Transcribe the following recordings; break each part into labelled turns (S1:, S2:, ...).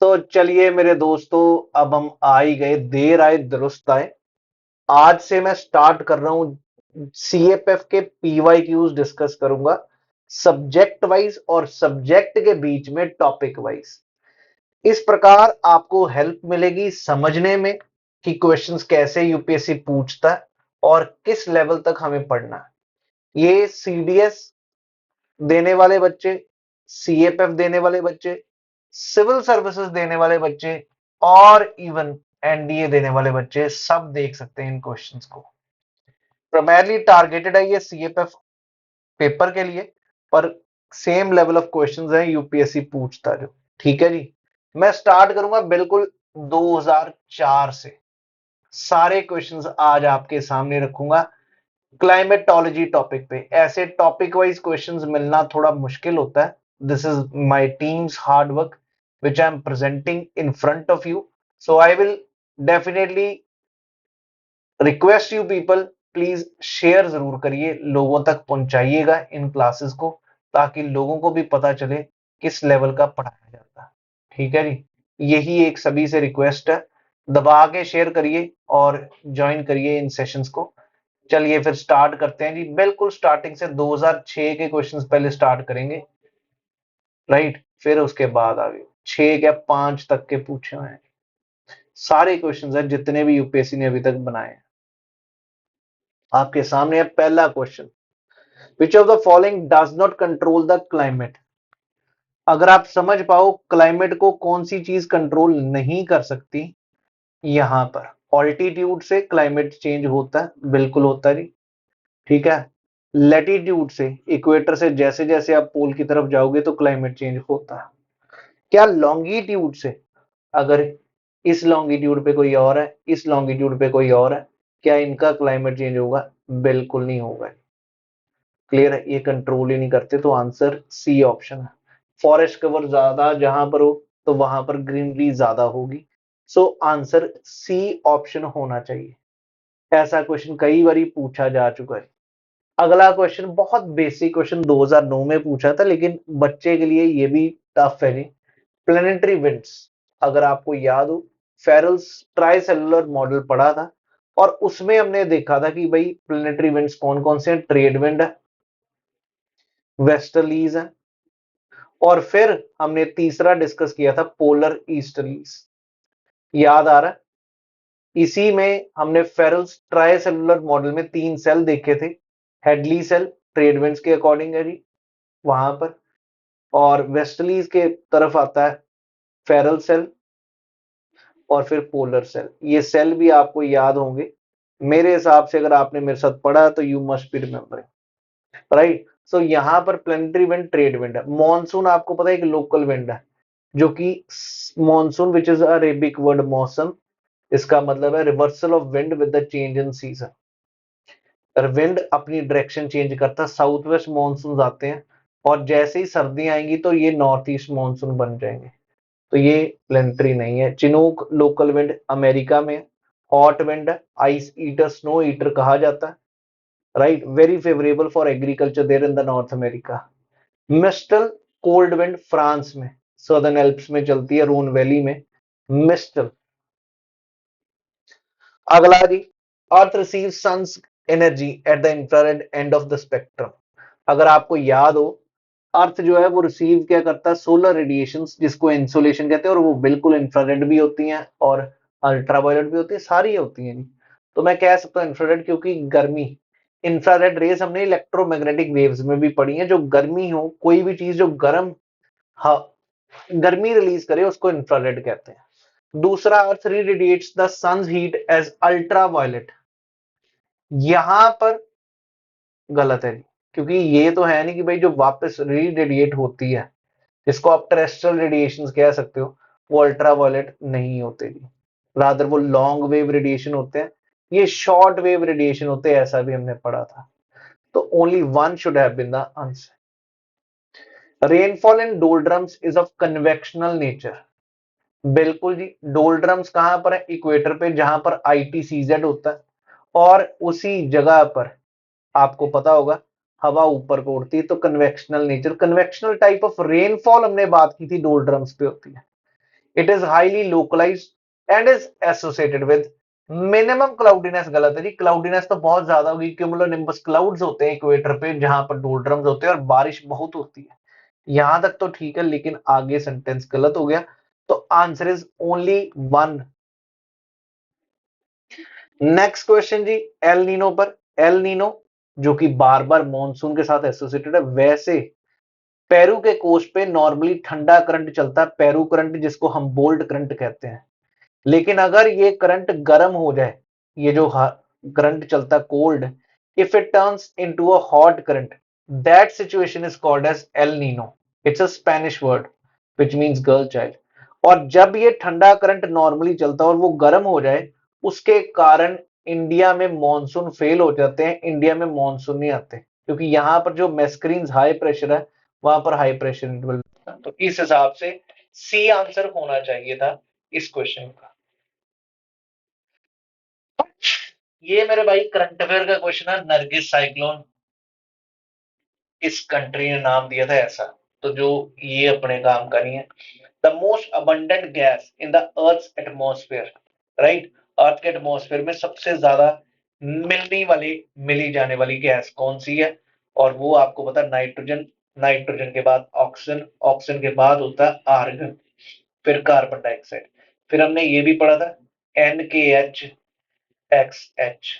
S1: तो चलिए मेरे दोस्तों, अब हम आ ही गए, देर आए दुरुस्त आए। आज से मैं स्टार्ट कर रहा हूं, सीएपीएफ के पीवाईक्यूज डिस्कस करूंगा, सब्जेक्ट वाइज और सब्जेक्ट के बीच में टॉपिक वाइज। इस प्रकार आपको हेल्प मिलेगी समझने में कि क्वेश्चंस कैसे यूपीएससी पूछता है और किस लेवल तक हमें पढ़ना है। ये सीडीएस देने वाले बच्चे, सीएपीएफ देने वाले बच्चे, सिविल सर्विसेज देने वाले बच्चे और इवन एनडीए देने वाले बच्चे सब देख सकते हैं इन क्वेश्चंस को। प्राइमरली टारगेटेड है ये सीएपीएफ पेपर के लिए, पर सेम लेवल ऑफ क्वेश्चंस है यूपीएससी पूछता जो। ठीक है जी, मैं स्टार्ट करूंगा बिल्कुल 2004 से। सारे क्वेश्चंस आज आपके सामने रखूंगा क्लाइमेटोलॉजी टॉपिक पे। ऐसे टॉपिक वाइज क्वेश्चंस मिलना थोड़ा मुश्किल होता है। This is my teams hard work which I am presenting in front of you. So I will definitely request you people, please share जरूर करिए, लोगों तक पहुंचाइएगा इन क्लासेस को, ताकि लोगों को भी पता चले किस लेवल का पढ़ाया जाता है। ठीक है जी, यही एक सभी से रिक्वेस्ट है, दबा के शेयर करिए और ज्वाइन करिए इन सेशंस को। चलिए फिर स्टार्ट करते हैं जी, बिल्कुल स्टार्टिंग से 2006 के क्वेश्चंस पहले स्टार्ट करेंगे, राइट। फिर उसके बाद आगे 6 या 5 तक के पूछे हुए हैं, सारे क्वेश्चंस हैं जितने भी यूपीएससी ने अभी तक बनाए हैं। आपके सामने है पहला question, which of the following does not control the climate. अगर आप समझ पाओ क्लाइमेट को कौन सी चीज कंट्रोल नहीं कर सकती, यहां पर ऑल्टीट्यूड से क्लाइमेट चेंज होता है, बिल्कुल होता है जी। ठीक है, लैटिट्यूड से, इक्वेटर से जैसे जैसे आप पोल की तरफ जाओगे तो क्लाइमेट चेंज होता है। क्या लॉन्गिट्यूड से, अगर इस लॉन्गिट्यूड पे कोई और है, इस लॉन्गिट्यूड पे कोई और है, क्या इनका क्लाइमेट चेंज होगा? बिल्कुल नहीं होगा। क्लियर है, ये कंट्रोल ही नहीं करते, तो आंसर सी ऑप्शन है। फॉरेस्ट कवर ज्यादा जहां पर हो तो वहां पर ग्रीनरी ज्यादा होगी, सो आंसर सी ऑप्शन होना चाहिए। ऐसा क्वेश्चन कई बार पूछा जा चुका है। अगला क्वेश्चन बहुत बेसिक क्वेश्चन 2009 में पूछा था, लेकिन बच्चे के लिए ये भी टफ है जी। प्लेनेटरी विंड्स, अगर आपको याद हो, फेरल्स ट्राइसेलुलर मॉडल पढ़ा था और उसमें हमने देखा था कि भाई प्लेनेटरी विंड्स कौन कौन से हैं। ट्रेड विंड है, वेस्टर्लीज है, और फिर हमने तीसरा डिस्कस किया था पोलर ईस्टर्लीज। याद आ रहा है? इसी में हमने फेरल्स ट्राइसेलुलर मॉडल में 3 सेल देखे थे। हेडली सेल ट्रेड विंड्स के अकॉर्डिंग है जी वहां पर, और वेस्टर्लीज के तरफ आता है फेरल सेल और फिर पोलर सेल। ये सेल भी आपको याद होंगे मेरे हिसाब से, अगर आपने मेरे साथ पढ़ा तो you must be remembering, right. So यहां पर प्लेनेटरी विंड ट्रेड विंड है। मॉनसून आपको पता है एक लोकल विंड है, जो कि monsoon which is Arabic word मौसम, इसका मतलब है reversal of wind with the change in season. Wind अपनी डायरेक्शन चेंज करता है, साउथ वेस्ट मॉनसून आते हैं और जैसे ही सर्दी आएंगी तो ये नॉर्थ ईस्ट मॉनसून बन जाएंगे। तो ये प्लेनेटरी नहीं है। चिनूक लोकल विंड अमेरिका में, hot wind ice eater snow eater कहा जाता है, right. Very favourable for agriculture there in the North America. Mistral cold wind France में, सदर्न एल्प्स में चलती है, रोन वैली में मिस्टल। अगला जी, earth receives sun's energy at the infrared end of the spectrum. अगर आपको याद हो, अर्थ जो है वो रिसीव क्या करता है? सोलर रेडिएशन, जिसको इंसोलेशन कहते हैं, और वो बिल्कुल इंफ्रारेड भी होती हैं और अल्ट्रावायलेट भी होती है, सारी होती हैं। तो मैं कह सकता हूँ इंफ्रारेड, क्योंकि गर्मी, इंफ्रारेड रेज हमने इलेक्ट्रोमैग्नेटिक वेव्स में भी पढ़ी है। जो गर्मी हो, कोई भी चीज जो गर्म, हाँ, गर्मी रिलीज करे, उसको इंफ्रारेड कहते हैं। दूसरा, earth radiates the sun's heat as ultraviolet. यहां पर गलत है, क्योंकि ये तो है नहीं कि भाई जो वापस रेडिएट होती है, जिसको आप टेरेस्ट्रियल रेडिएशन कह सकते हो, वो अल्ट्रावायलेट नहीं होते जी। रादर वो लॉन्ग वेव रेडिएशन होते हैं, ये शॉर्ट वेव रेडिएशन होते हैं, ऐसा भी हमने पढ़ा था। तो only one should have been the answer. Rainfall in doldrums is of convectional nature. बिल्कुल जी, डोलड्रम्स कहां पर है? इक्वेटर पे, जहां पर आईटीसीजेड होता है, और उसी जगह पर आपको पता होगा हवा ऊपर को उड़ती है, तो convectional nature, convectional type of rainfall हमने बात की थी डोलड्रम्स पे होती है। It is highly localised and is associated with minimum cloudiness. गलत है जी, क्लाउडीनेस तो बहुत ज्यादा होगी। क्यूमुलोनिम्बस क्लाउड्स होते हैं इक्वेटर पे जहां पर डोल्ड्रम्स होते हैं और बारिश बहुत होती है। यहां तक तो ठीक है, लेकिन आगे सेंटेंस गलत हो गया। तो answer is only one. Next question जी, एल नीनो पर। एल नीनो जो कि बार बार मॉनसून के साथ एसोसिएटेड है, वैसे पेरू के कोस्ट पे नॉर्मली ठंडा करंट चलता है, पेरू करंट, जिसको हम बोल्ट करंट कहते हैं। लेकिन अगर ये करंट गर्म हो जाए, ये जो करंट चलता है cold, if it turns into a hot current, that situation is called as El Nino. It's a Spanish word which means girl child. और जब ये ठंडा करंट नॉर्मली चलता है और वो गर्म हो जाए, उसके कारण इंडिया में मॉनसून फेल हो जाते हैं, इंडिया में मॉनसून नहीं आते, क्योंकि यहां पर जो मेस्क्रीन हाई प्रेशर है, वहां पर हाई प्रेशर। तो इस हिसाब से सी आंसर होना चाहिए था इस क्वेश्चन का। ये मेरे भाई करंट अफेयर का क्वेश्चन है। नरगिस साइक्लोन इस कंट्री ने नाम दिया था ऐसा, तो जो ये अपने काम का नहीं है। The most abundant gas in the earth atmosphere, right. Earth के एटमोस्फेयर में सबसे ज्यादा मिली जाने वाली गैस कौन सी है? और वो आपको पता है नाइट्रोजन। नाइट्रोजन के बाद ऑक्सीजन, ऑक्सीजन के बाद होता है आर्गन, फिर कार्बन डाइऑक्साइड, फिर हमने ये भी पढ़ा था NKH, XH,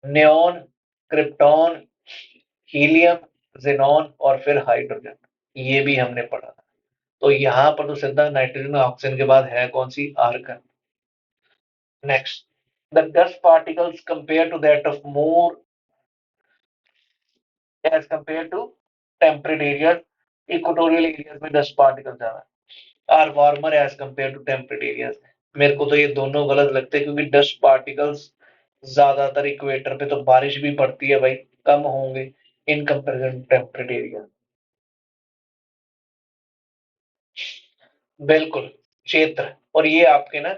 S1: neon, krypton, helium, xenon और फिर हाइड्रोजन, ये भी हमने पढ़ा था। तो यहां पर तो सीधा नाइट्रोजन ऑक्सीजन के बाद है कौन सी? Argon. Next, the dust particles compare to that of more as compare to temperate area. Equatorial areas में डस्ट पार्टिकल ज्यादा are warmer as compare to temperate areas. मेरे को तो ये दोनों गलत लगते हैं, क्योंकि डस्ट पार्टिकल्स ज्यादातर इक्वेटर पे तो बारिश भी पड़ती है भाई, कम होंगे इन कंपेरिजन टेम्परेट एरिया। बिल्कुल, चैत्र। और ये आपके ना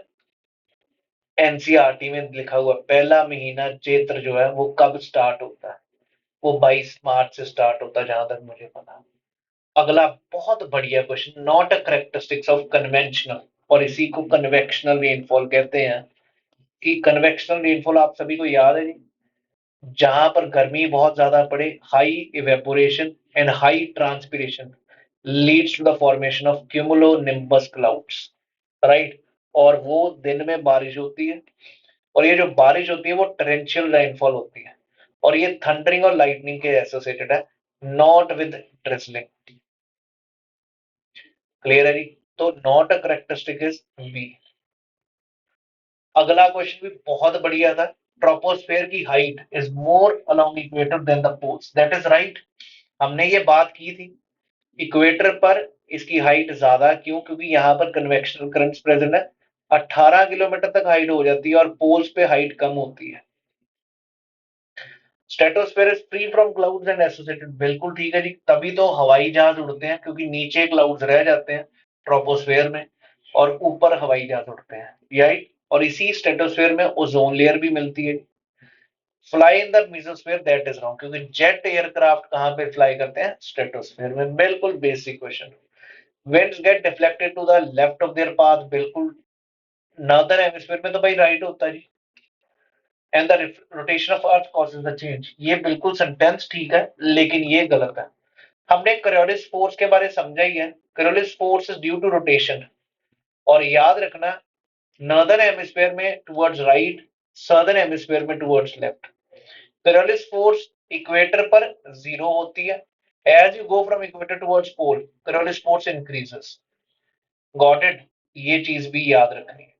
S1: एनसीईआरटी में लिखा हुआ पहला महीना चैत्र जो है वो कब स्टार्ट होता है? वो 22 मार्च से स्टार्ट होता है, जहां तक मुझे पता है। अगला बहुत बढ़िया question, not a characteristics of conventional, और इसी को कन्वेक्शनल रेनफॉल कहते हैं। कि कन्वेक्शनल रेनफॉल आप सभी को याद है जी, जहां पर गर्मी बहुत ज्यादा पड़े, high evaporation and high transpiration leads to the formation of cumulonimbus clouds, right. और वो दिन में बारिश होती है, और ये जो बारिश होती है वो टरेंशियल रेनफॉल होती है, और ये थंडरिंग और लाइटनिंग के एसोसिएटेड है, नॉट विद ड्रिजलिंग। क्लियर है जी? तो not a characteristic is B. अगला क्वेश्चन भी बहुत बढ़िया था। ट्रोपोस्फेयर की height is more along equator than the poles, that is right. हमने ये बात की थी, इक्वेटर पर इसकी हाइट ज्यादा क्यों? क्योंकि यहां पर कन्वेक्शनल करंट्स प्रेजेंट है। 18 किलोमीटर तक हाइट हो जाती है और पोल्स पे हाइट कम होती है। Stratosphere is free from clouds and associated, बिल्कुल ठीक है जी, तभी तो हवाई जहाज उड़ते हैं, क्योंकि नीचे क्लाउड्स रह जाते हैं ट्रोपोस्फेयर में और ऊपर हवाई जहाज उड़ते हैं, राइट। और इसी स्ट्रेटोस्फेयर में ओजोन लेयर भी मिलती है। Fly in the mesosphere, that is wrong, क्योंकि जेट एयरक्राफ्ट कहां पे फ्लाई करते हैं? स्ट्रेटोस्फेयर में। बिल्कुल basic question. Winds get deflected to the left of their path, बिल्कुल नॉर्दर्न हेमिस्फीयर में तो भाई राइट होता है जी। And the rotation of earth causes the change, ये बिल्कुल सेंटेंस ठीक है, लेकिन ये गलत है। हमने कोरियोलिस फोर्स के बारे में समझा ही है। Coriolis force is due to rotation, और याद रखना नॉर्दर्न हेमिस्फीयर में टुवर्ड्स राइट, सदर्न हेमिस्फीयर में towards left. Coriolis force equator पर जीरो होती है। As you go from equator towards pole, Coriolis force increases. Got it? ये चीज भी याद रखनी है।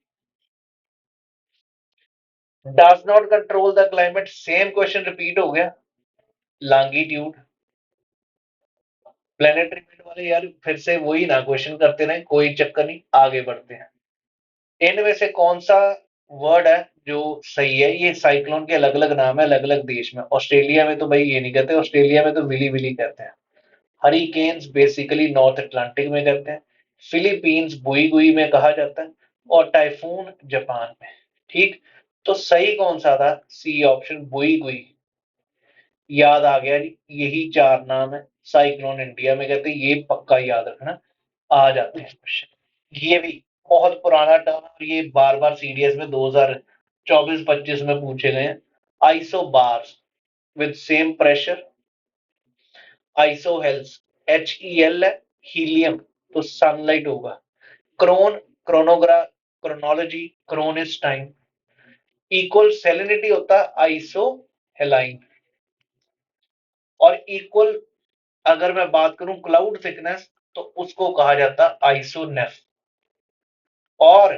S1: Does not control the climate, same question repeat हो गया। लॉन्गिट्यूड, प्लेनेटरी विंड वाले यार फिर से वही ना क्वेश्चन करते रहे, कोई चक्कर नहीं, आगे बढ़ते हैं। इनमें से कौन सा वर्ड है जो सही है? ये साइक्लोन के अलग अलग नाम है अलग अलग देश में। ऑस्ट्रेलिया में तो भाई ये नहीं कहते, ऑस्ट्रेलिया में तो विली विली कहते हैं। हरिकेन्स बेसिकली नॉर्थ अटलांटिक में कहते हैं। फिलीपींस बुई गुई में कहा जाता है, और टाइफून जापान में। ठीक, तो सही कौन सा था? सी ऑप्शन, बुई गुई। याद आ गया जी, यही चार नाम है। साइक्लोन इंडिया में कहते हैं, ये पक्का याद रखना, आ जाते हैं क्वेश्चन। ये भी बहुत पुराना टर्म और ये बार बार सीडीएस में 2024-25 में पूछे गए हैं। Isobars with same pressure, isohels, HEL है, हीलियम तो सनलाइट होगा। Chron, chronogra, chronology, chron is time, equal salinity होता है आइसो हेलाइन, और इक्वल अगर मैं बात करूं क्लाउड थिकनेस तो उसको कहा जाता है आइसोनेफ, और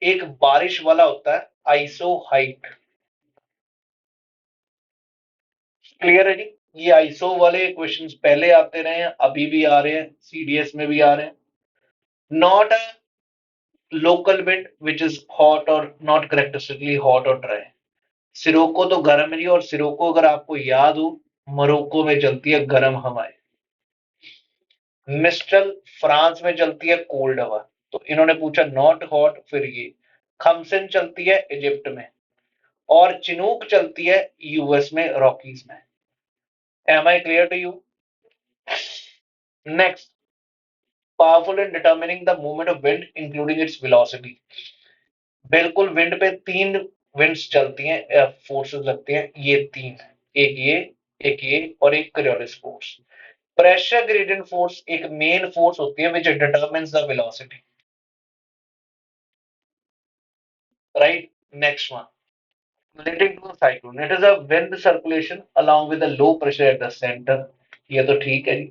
S1: एक बारिश वाला होता है आइसो हाइट। क्लियर है जी? ये आइसो वाले क्वेश्चंस पहले आते रहे हैं, अभी भी आ रहे हैं, सीडीएस में भी आ रहे हैं। Not a local wind which is hot और नॉट करेक्टरिस्टिकली हॉट और ड्राई। सिरोको तो गर्म है, और सिरोको अगर आपको याद हो, मोरक्को में चलती है गर्म हवाएं। मिस्ट्रल फ्रांस में चलती है कोल्ड हवा। तो इन्होंने पूछा नॉट हॉट, फिर ये खमसिन चलती है इजिप्ट में, और चिनूक चलती है यूएस में, रॉकीज में। Am I clear to you? Next, powerful in determining the movement of wind including its velocity. बिल्कुल, विंड पे तीन विंड्स चलती हैं, फोर्सेस लगते हैं, ये तीन, एक ये, एक ये, और एक Coriolis force. Pressure gradient force एक मेन फोर्स होती है which determines the velocity, right? Next one, leading to a cyclone. It is a wind circulation along with a low pressure at the center. ये तो ठीक है जी।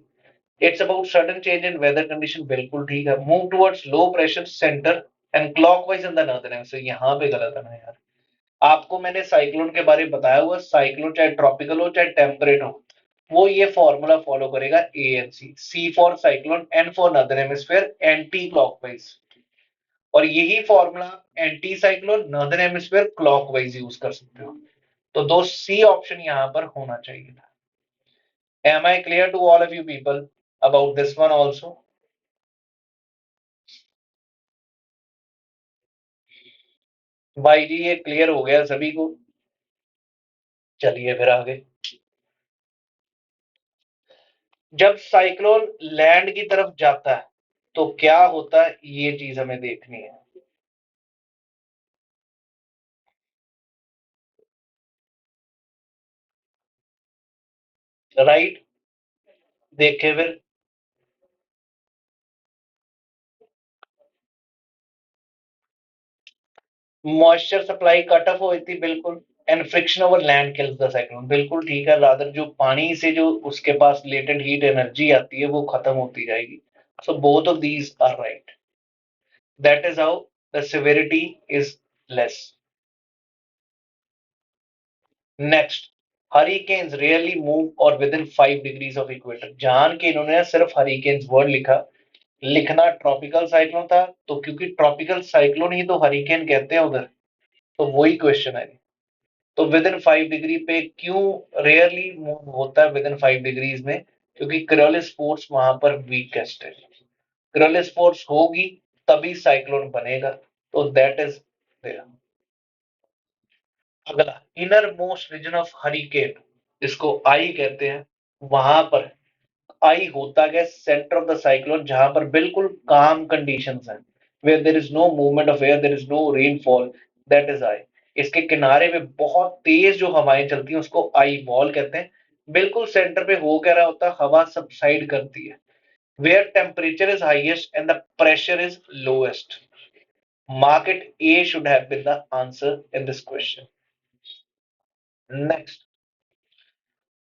S1: It's about sudden change in weather condition, बिल्कुल ठीक है। Move towards low pressure center and clockwise in the northern hemisphere, यहाँ पे गलत है ना यार। आपको मैंने साइक्लोन के बारे में बताया हुआ, साइक्लोन चाहे ट्रॉपिकल हो चाहे टेम्परेट हो, वो ये फॉर्मूला फॉलो करेगा, ANC, C for cyclone, N for northern hemisphere, anti clockwise. और यही formula anti cyclone northern hemisphere clockwise use कर सकते हो। तो दो सी ऑप्शन यहां पर होना चाहिए था। Am I clear to all of you people about this one also? भाई जी ये क्लियर हो गया सभी को? चलिए फिर आगे। जब साइक्लोन लैंड की तरफ जाता है तो क्या होता है, ये चीज हमें देखनी है। राइट, देखे फिर। मॉइस्चर सप्लाई कट ऑफ हुई थी, बिल्कुल। And friction over land kills the cyclone, बिल्कुल ठीक है। रादर जो पानी से जो उसके पास लेटेंट हीट एनर्जी आती है वो खत्म होती जाएगी। So both of these are right. That is how the severity is less. Next, hurricanes rarely move और within 5 degrees of equator. जान के इन्होंने सिर्फ हरिकेन्स वर्ड लिखा, लिखना ट्रॉपिकल साइक्लोन था, तो क्योंकि ट्रॉपिकल साइक्लोन ही तो हरिकेन कहते हैं उधर, तो वही क्वेश्चन है। तो विद इन 5 डिग्री पे क्यों रेयरली मूव होता है विद इन 5 डिग्रीज में? क्योंकि क्रियोलिस फोर्स वहां पर वीकेस्ट है। क्रियोलिस फोर्स होगी तभी साइक्लोन बनेगा, तो दैट इज देयर। अगला, inner most region of hurricane, जिसको आई कहते हैं, वहां पर आई होता है सेंटर ऑफ द साइक्लोन, जहां पर बिल्कुल काम कंडीशंस हैं, where there is no movement of air, there is no rainfall, that is eye. इसके किनारे में बहुत तेज जो हवाएं चलती हैं उसको आई वॉल कहते हैं। बिल्कुल सेंटर पे हो क्या रहा होता है, हवा सबसाइड करती है, where temperature is highest and the pressure is lowest. Market A should have been the answer in this question. Next,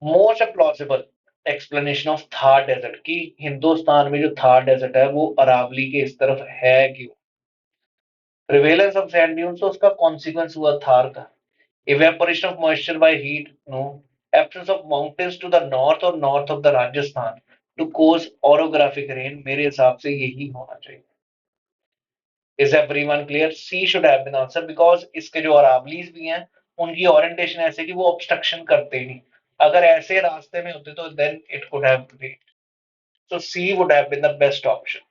S1: most plausible explanation of Thar desert, कि हिंदुस्तान में जो थार डेजर्ट है वो अरावली के इस तरफ है क्यों? प्रिवेलेंस ऑफ सैंड ड्यून्स, तो उसका कॉन्सिक्वेंस हुआ थार का। Evaporation of moisture by heat, no. Absence of mountains to the north और north of the Rajasthan to cause orographic rain, मेरे हिसाब से यही होना चाहिए। Is everyone clear? C should have been answer, because इसके जो अरावलीज भी हैं उनकी ओरिएंटेशन ऐसे कि वो ऑब्स्ट्रक्शन करते ही नहीं। अगर ऐसे रास्ते में होते तो then it could have been, so C would have been the best option.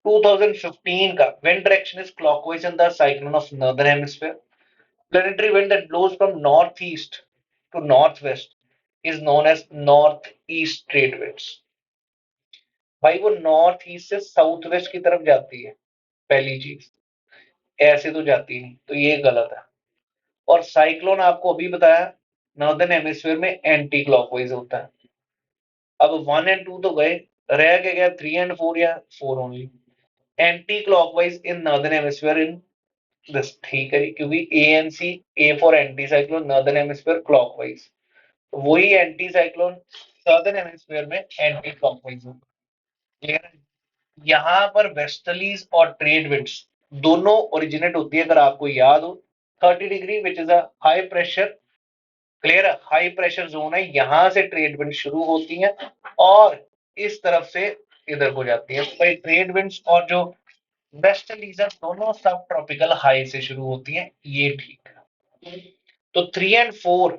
S1: 2015 का wind direction is clockwise in the cyclone of northern hemisphere. Planetary wind that blows from northeast to northwest is known as northeast trade winds. भाई वो north east से south west की तरफ जाती है, पहली चीज, ऐसे तो जाती नहीं, तो ये गलत है। और साइक्लोन आपको अभी बताया नॉर्दर्न हेमिस्फीयर में एंटी क्लॉकवाइज होता है। अब 1 और 2 तो गए, रह के गया 3 और 4 या 4 only. Anti clockwise in northern hemisphere in this, ठीक है, क्योंकि A N C, A for anti cyclone, northern hemisphere clockwise, वही एंटी साइक्लोन सदर्न हेमिस्फीयर में एंटी क्लॉकवाइज होगा। क्लियर है? यहाँ पर वेस्टर्लीज और ट्रेड विंड्स दोनों ओरिजिनेट होती है, अगर आपको याद हो, 30 degree which is a high pressure, clear है, हाई प्रेशर जोन है, यहां से ट्रेड विंड शुरू होती है और इस तरफ से इधर को जाती है। तो ट्रेड विंड्स और जो वेस्टर्लीज है दोनों सब ट्रॉपिकल हाई से शुरू होती हैं, ये ठीक है। तो 3 और 4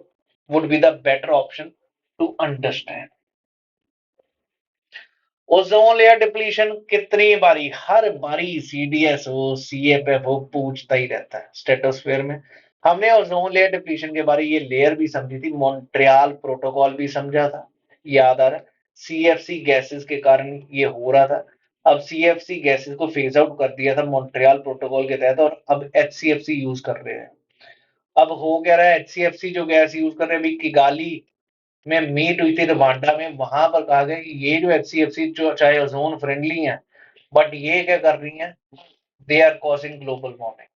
S1: would be the better option to understand. Ozone layer depletion कितनी बारी, हर बारी सीडीएस हो, सीएफएफ हो, पूछता ही रहता है। स्ट्रेटोस्फेयर में हमने ओजोन लेयर डिप्लीशन के बारे ये लेयर भी समझी थी, मॉन्ट्रियल प्रोटोकॉल भी समझा था, याद आ रहा है, सीएफसी गैसेस के कारण ये हो रहा था। अब सीएफसी गैसेस को फेज आउट कर दिया था मॉन्ट्रियल प्रोटोकॉल के तहत, और अब एचसीएफसी यूज कर रहे हैं। अब हो क्या रहा है, एचसीएफसी जो गैस यूज कर रहे हैं, अभी किगाली में मीट हुई थी रवांडा में, वहां पर कहा गया कि ये जो एचसीएफसी जो चाहे ओजोन फ्रेंडली है, बट ये क्या कर रही हैं, they are causing global warming,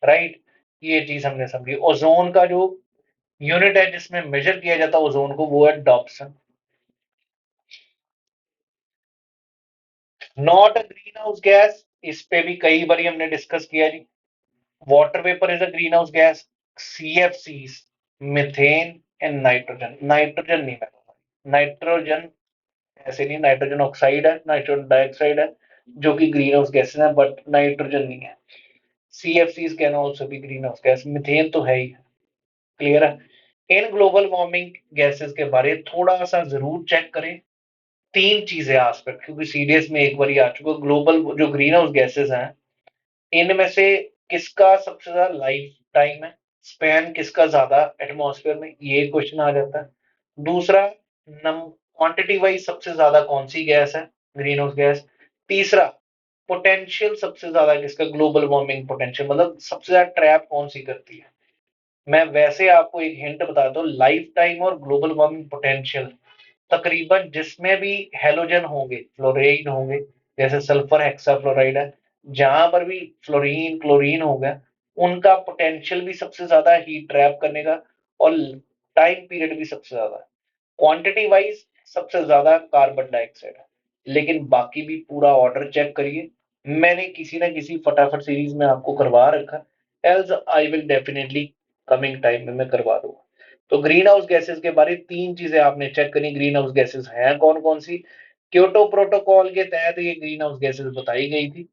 S1: right. ये चीज हमने समझी। ओजोन का जो यूनिट है जिसमें मेजर किया जाता है ओजोन को, वो है Dobson. Not a greenhouse gas, इस पे भी कई बार हमने डिस्कस किया जी। Water vapour is a greenhouse gas, CFC, methane and nitrogen, nitrogen नहीं है, नाइट्रोजन ऐसे नहीं, नाइट्रोजन ऑक्साइड है, नाइट्रोजन डाइऑक्साइड है, जो कि ग्रीन हाउस गैसेस है, बट नाइट्रोजन नहीं है। CFCs can also be greenhouse gas, methane तो है ही। क्लियर है? इन ग्लोबल वार्मिंग गैसेस के बारे थोड़ा सा जरूर चेक करें। तीन चीजें एस्पेक्ट, क्योंकि सीडीएस में एक बार ही आ चुका, ग्लोबल जो ग्रीन हाउस गैसेस हैं, इनमें से किसका सबसे ज्यादा लाइफ टाइम है, स्पैन किसका ज्यादा एटमॉस्फेयर में, ये क्वेश्चन आ जाता है। दूसरा, नम क्वांटिटी वाइज सबसे ज्यादा कौन सी गैस है, ग्रीन हाउस गैस। तीसरा, पोटेंशियल सबसे ज्यादा किसका, ग्लोबल वार्मिंग पोटेंशियल, मतलब सबसे ज्यादा ट्रैप कौन सी करती है। मैं वैसे आपको एक हिंट बताता हूँ, लाइफ टाइम और ग्लोबल वार्मिंग पोटेंशियल तकरीबन जिसमें भी हेलोजन होंगे, फ्लोराइड होंगे, जैसे सल्फर हेक्साफ्लोराइड है, जहां पर भी फ्लोरीन क्लोरीन होगा, उनका पोटेंशियल भी सबसे ज्यादा हीट ट्रैप करने का, और टाइम पीरियड भी सबसे ज्यादा। क्वांटिटी वाइज सबसे ज्यादा कार्बन डाइऑक्साइड है, लेकिन बाकी भी पूरा ऑर्डर चेक करिए, मैंने किसी ना किसी फटाफट सीरीज में आपको करवा रखा, else I will definitely coming time में मैं करवा दूंगा। तो ग्रीन हाउस गैसेस के बारे तीन चीजें आपने चेक करी, ग्रीन हाउस गैसेस हैं कौन कौन सी, क्योटो प्रोटोकॉल के तहत ये ग्रीन हाउस गैसेस बताई गई थी।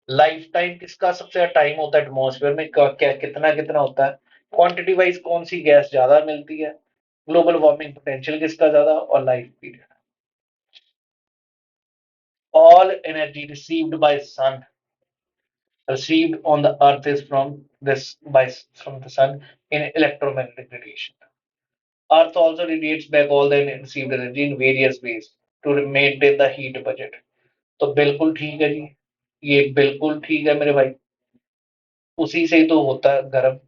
S1: लाइफ टाइम किसका सबसे ज्यादा टाइम होता है एटमॉस्फेयर में, क्या कितना कितना होता है, क्वांटिटी वाइज कौन सी गैस ज्यादा मिलती है, ग्लोबल वार्मिंग पोटेंशियल किसका ज्यादा, और life period. All energy received by sun, received on the earth is from the sun in electromagnetic radiation. Earth also radiates back all the received energy in various ways to maintain the heat budget. तो बिल्कुल ठीक है जी, ये बिल्कुल ठीक है मेरे भाई, उसी से ही तो होता है गर्म।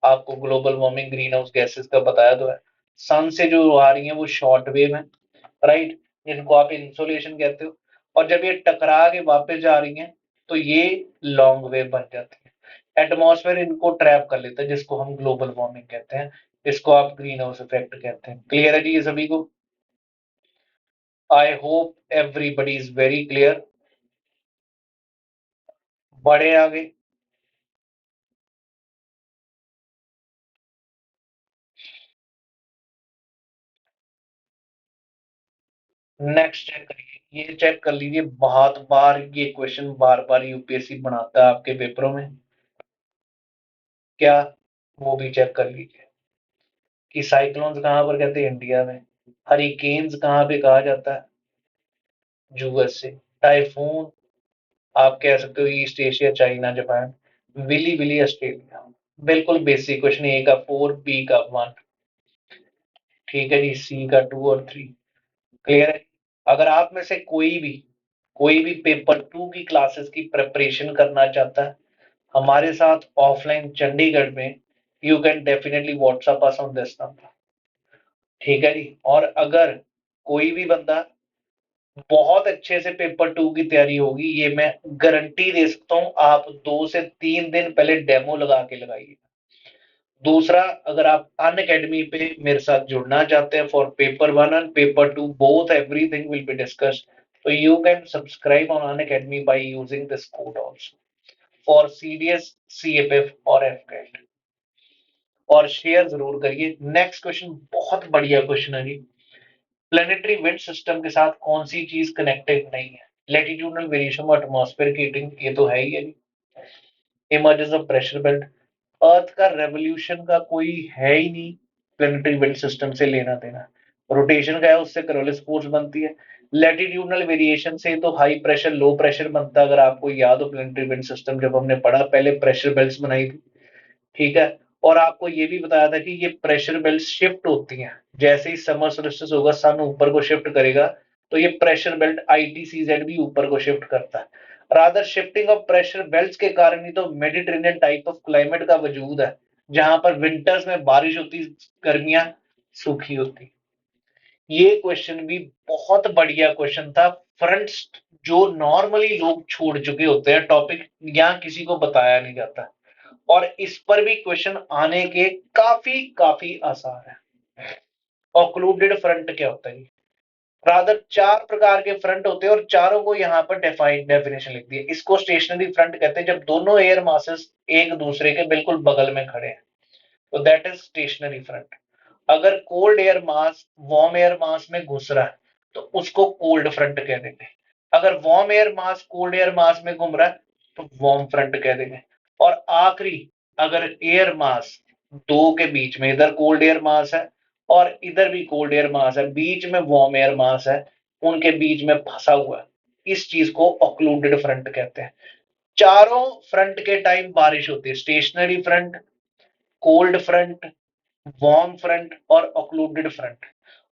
S1: आपको global warming green house gases का बताया तो है। सन से जो आ रही है वो शॉर्ट वेव है, राइट, जिनको आप इंसोलेशन कहते हो, और जब ये टकरा के वापस जा रही हैं तो ये लॉन्ग वेव बन जाती है। एटमॉस्फेयर इनको ट्रैप कर लेता है, जिसको हम ग्लोबल वार्मिंग कहते हैं, जिसको आप ग्रीन हाउस इफेक्ट कहते हैं। क्लियर है जी ये सभी को? I hope everybody is very clear. बढ़े आगे। नेक्स्ट चेक करिए, ये चेक कर लीजिए, बहुत बार ये क्वेश्चन बार बार यूपीएससी बनाता है आपके पेपरों में। क्या? वो भी चेक कर लीजिए कि साइक्लोन्स कहां पर कहते हैं, इंडिया में। हरिकेन्स कहां पे कहा जाता है, यूएस से। टाइफून आप कह सकते हो East Asia, China, Japan. Willy willy Australia. बिल्कुल बेसिक क्वेश्चन, ए का 4, बी का 1, ठीक है जी, सी का 2 और 3। क्लियर है? अगर आप में से कोई भी कोई भी पेपर 2 की क्लासेस की प्रिपरेशन करना चाहता है हमारे साथ ऑफलाइन चंडीगढ़ में, you can definitely WhatsApp us on this number. ठीक है जी। और अगर कोई भी बंदा बहुत अच्छे से पेपर 2 की तैयारी होगी, ये मैं गारंटी दे सकता हूं, आप 2 से 3 दिन पहले डेमो लगा के लगाइए। दूसरा, अगर आप अनअकैडमी पे मेरे साथ जुड़ना चाहते हैं for paper 1 and paper 2 both everything will be discussed, तो you can subscribe on Unacademy by using this code also for CDS, CAPF और एफकेट। और शेयर जरूर करिए। नेक्स्ट क्वेश्चन बहुत बढ़िया क्वेश्चन है जी। प्लेनेटरी विंड सिस्टम के साथ कौन सी चीज कनेक्टेड नहीं है? लैटिट्यूडनल वेरिएशन और एटमॉस्फेयर की हीटिंग, ये तो है ही है जी। इमर्जेंस ऑफ प्रेशर बेल्ट, अर्थ का रेवोल्यूशन का कोई है ही नहीं प्लेनेटरी विंड सिस्टम से लेना देना। रोटेशन का है, उससे करोलिस फोर्स बनती है। लैटिट्यूडनल वेरिएशन से तो हाई प्रेशर लो प्रेशर बनता है। अगर आपको याद हो प्लेनेटरी विंड सिस्टम जब हमने पढ़ा, पहले प्रेशर बेल्ट्स बनाई थी। ठीक है। और आपको ये भी बताया था कि ये प्रेशर बेल्ट शिफ्ट होती हैं, जैसे ही समर सोल्स्टिस होगा सन ऊपर को शिफ्ट करेगा, तो ये प्रेशर बेल्ट आईटीसीजेड भी ऊपर को शिफ्ट करता है। Rather shifting of pressure belts के कारण ही तो मेडिटेरेनियन टाइप ऑफ क्लाइमेट का वजूद है, जहां पर विंटर्स में बारिश होती, गर्मियां सूखी होती। ये क्वेश्चन भी बहुत बढ़िया क्वेश्चन था। फ्रंट्स जो नॉर्मली लोग छोड़ चुके होते हैं टॉपिक, यहाँ किसी को बताया नहीं जाता, और इस पर भी क्वेश्चन आने के काफी काफी आसार है। ऑक्लूडेड फ्रंट क्या होता है? रादर 4 प्रकार के फ्रंट होते हैं और चारों को यहां पर डेफिनेशन लिख दी है। इसको स्टेशनरी फ्रंट कहते हैं जब दोनों एयर मासेस एक दूसरे के बिल्कुल बगल में खड़े हैं, तो दैट इज स्टेशनरी फ्रंट। अगर cold air mass warm air mass में घुस रहा है तो उसको कोल्ड फ्रंट कह देंगे। अगर warm air mass cold air mass में घूम रहा है तो वार्म फ्रंट कह देंगे। और आखिरी, अगर एयर मास दो के बीच में, इधर कोल्ड एयर मास है और इधर भी कोल्ड एयर मास है, बीच में वार्म एयर मास है, उनके बीच में फंसा हुआ है, इस चीज को ऑक्लूडेड फ्रंट कहते हैं। चारों फ्रंट के टाइम बारिश होती है, stationary front, cold front, warm front और ऑक्लूडेड फ्रंट।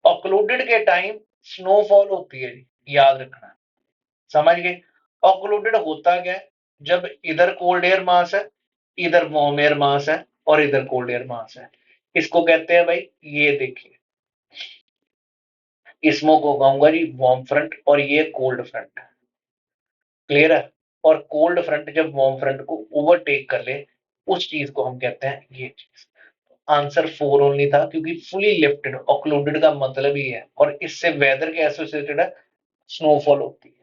S1: ऑक्लूडेड के टाइम स्नोफॉल होती है, याद रखना। समझ गए? ऑक्लूडेड होता क्या है? जब इधर कोल्ड एयर मास है, इधर वार्म एयर मास है और इधर कोल्ड एयर मास है, इसको कहते हैं भाई, ये देखिए, इसमो को कहूंगा जी वार्म फ्रंट और ये कोल्ड फ्रंट। क्लियर है? और कोल्ड फ्रंट जब वार्म फ्रंट को ओवरटेक कर ले, उस चीज को हम कहते हैं ये चीज। आंसर 4 ओनली था, क्योंकि फुली लिफ्टेड ऑक्लूडेड का मतलब ही है, और इससे वेदर के एसोसिएटेड है, स्नोफॉल होती है।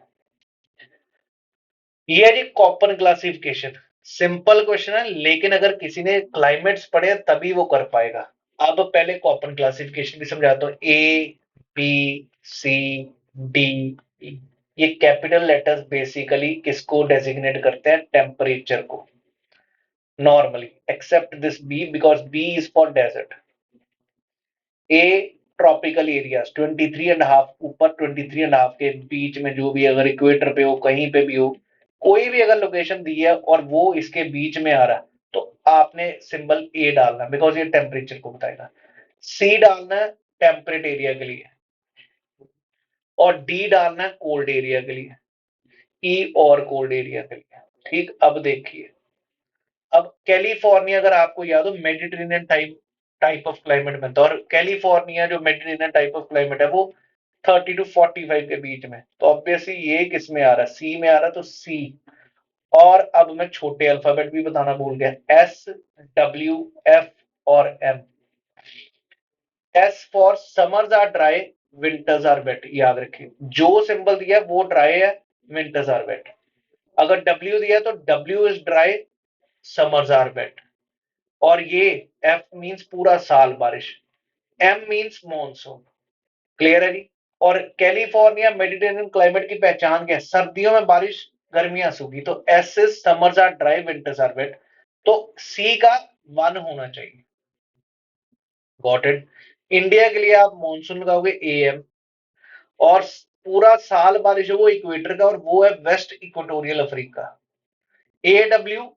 S1: ये है जी कॉपन क्लासिफिकेशन। सिंपल क्वेश्चन है, लेकिन अगर किसी ने क्लाइमेट्स पढ़े तभी वो कर पाएगा। अब पहले कॉपन क्लासिफिकेशन भी समझाता हूं। ए, बी, सी, डी, ई, ये कैपिटल लेटर्स बेसिकली किसको डेजिग्नेट करते हैं? टेम्परेचर को, normally, except this B because B is for desert. A, tropical areas 23.5, ऊपर 23.5 के बीच में, जो भी, अगर इक्वेटर पे हो, कहीं पे भी हो, कोई भी अगर लोकेशन दी है और वो इसके बीच में आ रहा है, तो आपने सिंबल ए डालना, बिकॉज ये टेम्परेचर को बताएगा। सी डालना है टेम्परेट एरिया के लिए, और डी डालना है कोल्ड एरिया के लिए, ई और कोल्ड एरिया के लिए। ठीक, अब देखिए, अब कैलिफोर्निया, अगर आपको याद हो, Mediterranean type type of climate बनता है, और कैलिफोर्निया जो मेडिटेरेनियन टाइप ऑफ क्लाइमेट है वो 30 to 45 के बीच में, तो ऑब्वियसली ये किस में आ रहा है? सी में आ रहा है, तो सी। और अब मैं छोटे अल्फाबेट भी बताना भूल गया, एस, डब्ल्यू, एफ और M. S for summers are dry, winters are wet, याद रखिए, जो सिंबल दिया है वो ड्राई है, विंटर्स आर वेट। अगर डब्ल्यू दिया है तो W is dry, summers are wet. और ये एफ मींस पूरा साल बारिश, एम मींस मॉनसून। क्लियर है जी? और कैलिफोर्निया मेडिटेरेनियन क्लाइमेट की पहचान क्या है? सर्दियों में बारिश, गर्मियां सूखी, तो S is summers are dry, winters are wet, तो सी का 1 होना चाहिए। Got it? इंडिया के लिए आप मॉनसून लगाओगे ए एम, और पूरा साल बारिश है वो इक्वेटर का, और वो है west equatorial Africa. A W,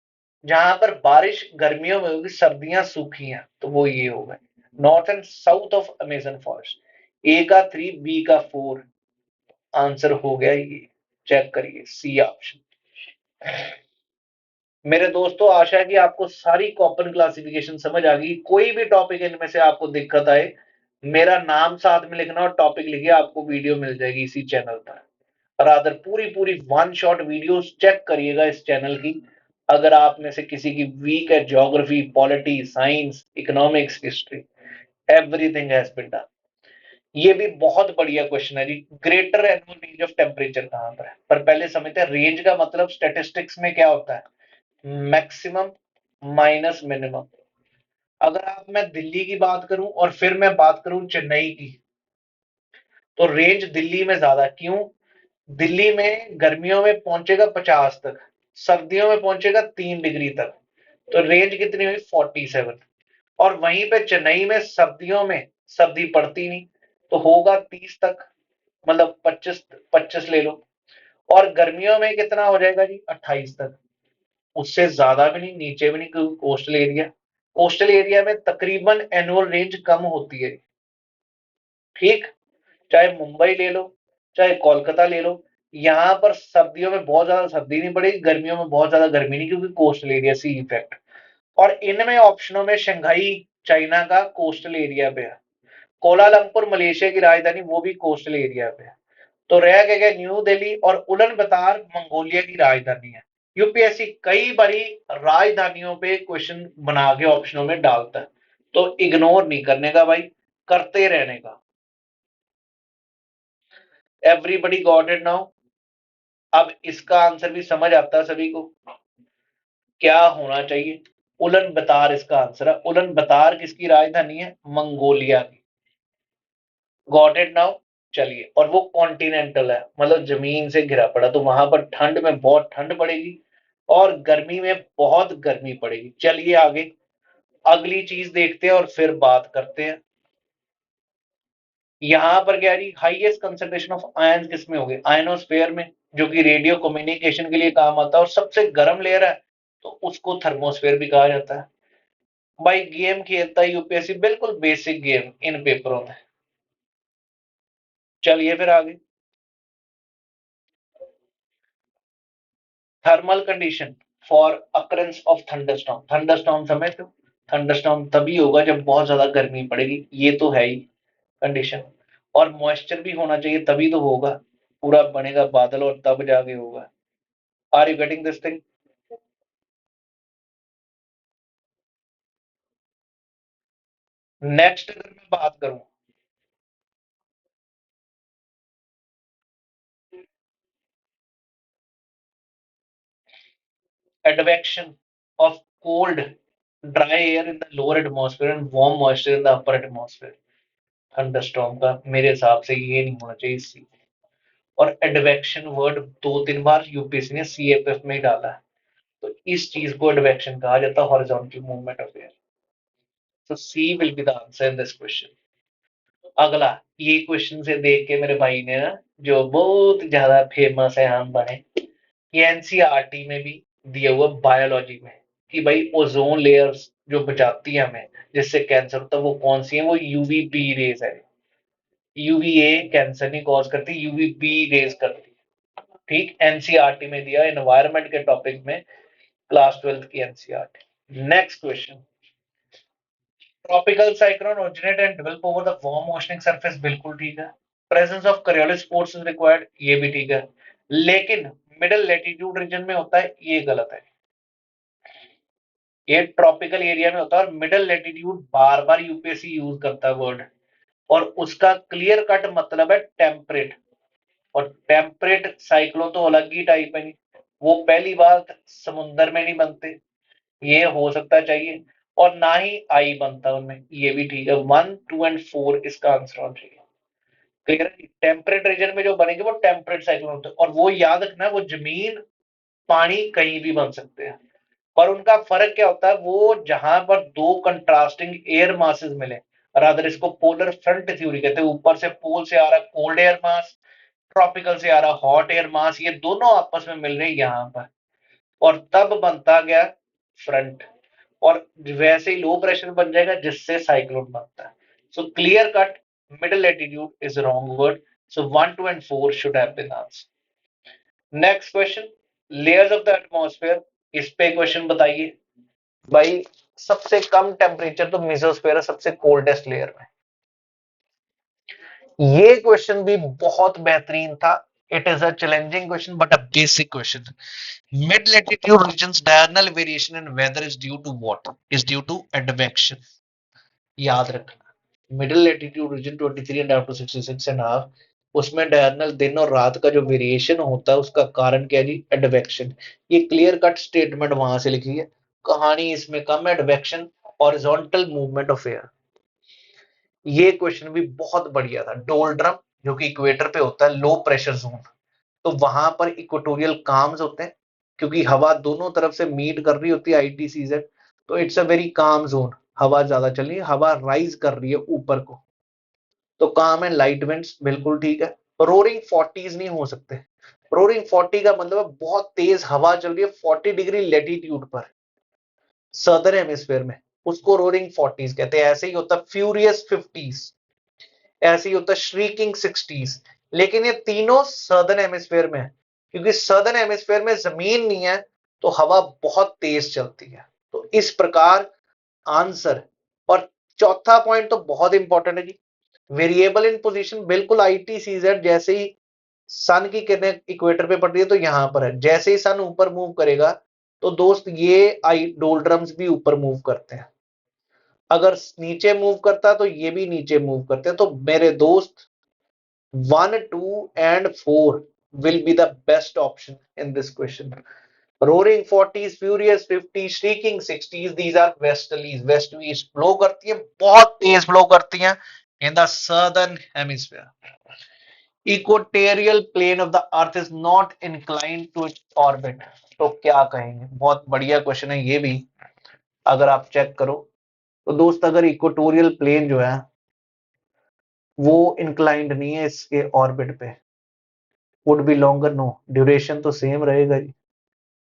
S1: जहां पर बारिश गर्मियों में होगी, सर्दियां सूखी हैं, तो वो ये होगा, north and south of Amazon forest. A का 3, बी का 4, आंसर हो गया ये। चेक करिए सी ऑप्शन। मेरे दोस्तों आशा है कि आपको सारी कॉपर क्लासिफिकेशन समझ आ गई। कोई भी टॉपिक इनमें से आपको दिक्कत आए, मेरा नाम साथ में लिखना और टॉपिक लिखिए, आपको वीडियो मिल जाएगी इसी चैनल पर। रादर पूरी पूरी वन शॉट वीडियोस चेक करिएगा इस चैनल की। अगर आप में से किसी की वीक है geography, polity, science, economics, history, everything has been done. ये भी बहुत बढ़िया क्वेश्चन है जी। Greater annual range of temperature कहां पर है? पर पहले समझते हैं रेंज का मतलब स्टैटिस्टिक्स में क्या होता है। Maximum minus minimum. अगर आप मैं दिल्ली की बात करूं और फिर मैं बात करूं चेन्नई की, तो रेंज दिल्ली में ज्यादा क्यों? दिल्ली में गर्मियों में पहुंचेगा 50 तक, सर्दियों में पहुंचेगा 3 डिग्री तक, तो रेंज कितनी हुई 47। और वहीं पे चेन्नई में सर्दियों में सर्दी पड़ती नहीं, तो होगा 30 तक, मतलब 25 25 ले लो। और गर्मियों में कितना हो जाएगा जी 28 तक। उससे ज्यादा भी नहीं, नीचे भी नहीं, क्योंकि कोस्टल एरिया में तकरीबन एनुअल रेंज कम होती है। ठीक, चाहे मुंबई ले लो, चाहे कोलकाता ले लो, यहां पर सर्दियों में बहुत ज्यादा सर्दी नहीं पड़ेगी, गर्मियों में बहुत ज्यादा गर्मी नहीं, क्योंकि कोस्टल एरिया सी इफेक्ट। और इनमें ऑप्शनों में शंघाई चाइना का कोस्टल एरिया पे है, कोलालमपुर मलेशिया की राजधानी वो भी कोस्टल एरिया पे है। तो रह क्या गया न्यू दिल्ली, और उलन बतार मंगोलिया की राजधानी है। यूपीएससी कई बारी राजधानियों पे क्वेश्चन बना के ऑप्शनों में डालता है, तो इग्नोर नहीं करने का भाई, करते रहने का। Everybody got it now? अब इसका आंसर भी समझ आता है सभी को, क्या होना चाहिए? उलन बतार इसका आंसर है। उलन बतार किसकी राजधानी है? मंगोलिया की। Got it now? चलिए, और वो कॉन्टिनेंटल है, मतलब जमीन से घिरा पड़ा, तो वहां पर ठंड में बहुत ठंड पड़ेगी और गर्मी में बहुत गर्मी पड़ेगी। चलिए आगे अगली चीज देखते हैं और फिर बात करते हैं। यहां पर क्या है, हाईएस्ट कंसंट्रेशन ऑफ आयन किस में होगी? आयनोस्फेयर में, जो कि रेडियो कम्युनिकेशन के लिए काम आता है, और सबसे गर्म लेयर है तो उसको थर्मोस्फेयर भी कहा जाता है। भाई गेम खेलता है यूपीएससी, बिल्कुल बेसिक गेम इन पेपरों में। चलिए फिर आगे। Thermal condition for occurrence of thunderstorm. Thunderstorm समझते हो? थंडरस्टॉर्म तभी होगा जब बहुत ज्यादा गर्मी पड़ेगी, ये तो है ही कंडीशन। और मॉइस्चर भी होना चाहिए तभी तो होगा, पूरा बनेगा बादल और तब जाके होगा। Are you getting this thing? Next अगर मैं बात करूं, advection of cold dry air in the lower atmosphere and warm moisture in the upper atmosphere. Thunderstorm का मेरे हिसाब से ये नहीं होना चाहिए सी। और एडवेक्शन वर्ड 2-3 बार यूपीएससी ने सीएफएफ में ही डाला है, तो इस चीज को एडवेक्शन कहा जाता है, हॉरिजॉन्टल मूवमेंट ऑफ एयर। तो C will be the answer in this question. अगला, ये क्वेश्चन से देख के मेरे भाई ने ना, जो बहुत ज्यादा फेमस है हम बने, ये एनसीईआरटी में भी दिया हुआ बायोलॉजी में, कि भाई ओजोन लेयर्स जो बचाती है हमें जिससे कैंसर होता है, वो कौन सी है? वो यूवी बी रेज है। यूवीए कैंसर नहीं कॉज करती, यूवी बी रेज करती। ठीक, एनसीईआरटी में दिया एनवायरमेंट के टॉपिक में, क्लास 12th की NCERT. Next question, tropical cyclone originate and develop over the warm oceanic surface, बिल्कुल ठीक है। Presence of Coriolis force is required, ये भी ठीक है। लेकिन मिडिल लैटिट्यूड रीजन में होता है, ये गलत है। ये ट्रॉपिकल एरिया में होता है, और मिडिल लैटिट्यूड बार बार यूपीएससी यूज करता है वर्ड, और उसका क्लियर कट मतलब है टेम्परेट। और टेम्परेट साइक्लोन तो अलग ही टाइप है, नहीं वो पहली बात समुंदर में नहीं बनते, ये हो सकता चाहिए, और ना ही आई बनता उनमें, ये भी ठीक है। 1, 2 एंड 4 इसका आंसर होना चाहिए। क्लियर है? टेम्परेट रीजन में जो बनेंगे वो टेम्परेट साइक्लोन होते हैं, और वो याद रखना वो जमीन पानी कहीं भी बन सकते हैं। पर उनका फर्क क्या होता है, वो जहां पर दो कंट्रास्टिंग एयर मासेस मिले, रादर इसको पोलर फ्रंट थ्योरी कहते हैं। ऊपर से पोल से आ रहा कोल्ड एयर मास, ट्रॉपिकल से आ रहा हॉट एयर मास, ये दोनों आपस में मिल रहे हैं यहां पर, और तब बनता गया फ्रंट, और वैसे ही लो प्रेशर बन जाएगा जिससे साइक्लोन बनता है। So clear cut middle attitude is wrong word. So 1, 2 and 4 should have been answer. Next question, layers of the atmosphere, इस पे क्वेश्चन बताइए भाई। सबसे कम टेम्परेचर तो मेसोस्फेयर है, सबसे कोल्डेस्ट लेयर में। ये क्वेश्चन भी बहुत बेहतरीन था। It is a challenging question but a basic question. Mid latitude regions diagonal variation in weather is due to what? Is due to advection. याद रखना, middle latitude region 23 and half to 66 and half, उसमें diagonal दिन और रात का जो variation होता है उसका कारण क्या है जी? एडवेक्शन। ये क्लियर कट स्टेटमेंट वहां से लिखी है। कहानी इसमें कम है, advection horizontal movement of air. ये क्वेश्चन भी बहुत बढ़िया था। डोल्ड्रम जो कि इक्वेटर पे होता है, लो प्रेशर जोन, तो वहां पर इक्वेटोरियल काम्स होते हैं क्योंकि हवा दोनों तरफ से मीट कर रही होती है आईटीसीजेड, तो it's a very calm zone. हवा ज्यादा चल रही है, हवा राइज कर रही है ऊपर को, तो काम एंड लाइट विंड्स, बिल्कुल ठीक है। रोरिंग फोर्टीज नहीं हो सकते। रोरिंग 40 का मतलब है बहुत तेज हवा चल रही है 40 डिग्री लेटीट्यूड पर, सदर्न हेमिस्फेयर में, उसको रोरिंग फोर्टीज कहते हैं। ऐसे ही होता है फ्यूरियस 50s, ऐसे ही होता है श्रीकिंग 60s। लेकिन ये तीनों सदर्न हेमिस्फेयर में है, क्योंकि सदर्न हेमिस्फेयर में जमीन नहीं है तो हवा बहुत तेज चलती है। तो इस प्रकार आंसर। और चौथा पॉइंट तो बहुत इंपॉर्टेंट है जी, वेरिएबल इन पोजीशन, बिल्कुल आईटीसीजेड जैसे ही सन की किरणें इक्वेटर पे पड़ रही है तो यहां पर है, जैसे ही सन ऊपर मूव करेगा तो दोस्त ये आई डोल्ड्रम्स भी ऊपर मूव करते हैं। अगर नीचे मूव करता तो ये भी नीचे मूव करते हैं। तो मेरे दोस्त 1, 2 and 4 will be the best option in this question. Roaring 40s, Furious 50s, Shrieking 60s, these are westerlies. West to east blow करती है, बहुत तेज blow करती हैं in the southern hemisphere. Equatorial plane of the earth is not inclined to its orbit. तो क्या कहेंगे? बहुत बढ़िया क्वेश्चन है ये भी। अगर आप चेक करो तो दोस्त, अगर इक्वेटोरियल प्लेन जो है वो इंक्लाइंड नहीं है इसके ऑर्बिट पे, would be longer, no, duration तो सेम रहेगा जी।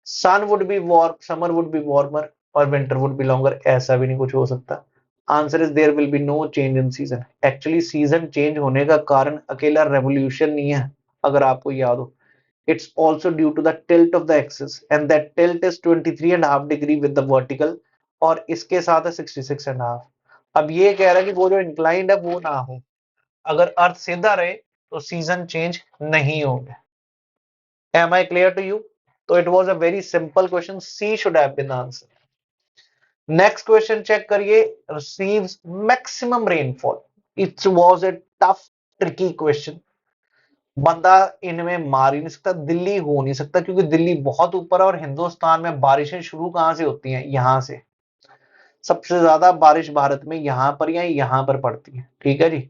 S1: Sun would be warm, summer would be warmer और विंटर वुड बी लॉन्गर, ऐसा भी नहीं कुछ हो सकता। Answer is there will be no change in season. Actually season change होने का कारण अकेला रेवोल्यूशन नहीं है, अगर आपको याद हो। It's also due to the tilt of the axis and that tilt is 23.5 degree with the vertical, और इसके साथ है 66.5। अब ये कह रहा है कि वो जो इंक्लाइंड है वो ना हो, अगर अर्थ सीधा रहे तो सीजन चेंज नहीं होगा। Am I clear to you? So it was a very simple question. C should have been the answer. Next question check करिए। Receives maximum rainfall. It was a tough, tricky question. बंदा इनमें मार ही नहीं सकता, दिल्ली हो नहीं सकता क्योंकि दिल्ली बहुत ऊपर है और हिंदुस्तान में बारिशें शुरू कहां से होती हैं? यहां से। सबसे ज्यादा बारिश भारत में यहां पर या यहां पर पड़ती है, ठीक है जी।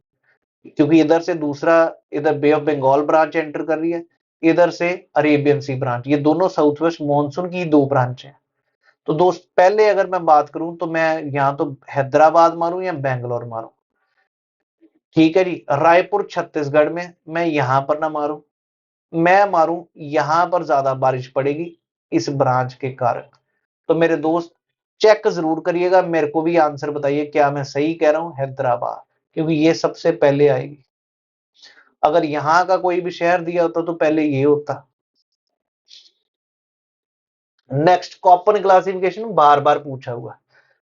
S1: क्योंकि इधर से दूसरा, इधर बे ऑफ बंगाल ब्रांच एंटर कर रही है, इधर से अरेबियन सी ब्रांच, ये दोनों साउथ वेस्ट मानसून की दो ब्रांच है। तो दोस्त पहले अगर मैं बात करूं तो मैं यहां तो हैदराबाद मारूं या बैंगलोर मारूं, ठीक है जी। रायपुर छत्तीसगढ़ में, मैं यहां पर ना मारूं, मैं मारूं यहां पर, ज्यादा बारिश पड़ेगी इस ब्रांच के कारण। तो मेरे दोस्त चेक जरूर करिएगा, मेरे को भी आंसर बताइए क्या मैं सही कह रहा हूं, हैदराबाद, क्योंकि ये सबसे पहले आएगी। अगर यहां का कोई भी शहर दिया होता तो पहले ये होता। नेक्स्ट, कॉपन क्लासिफिकेशन बार बार पूछा हुआ।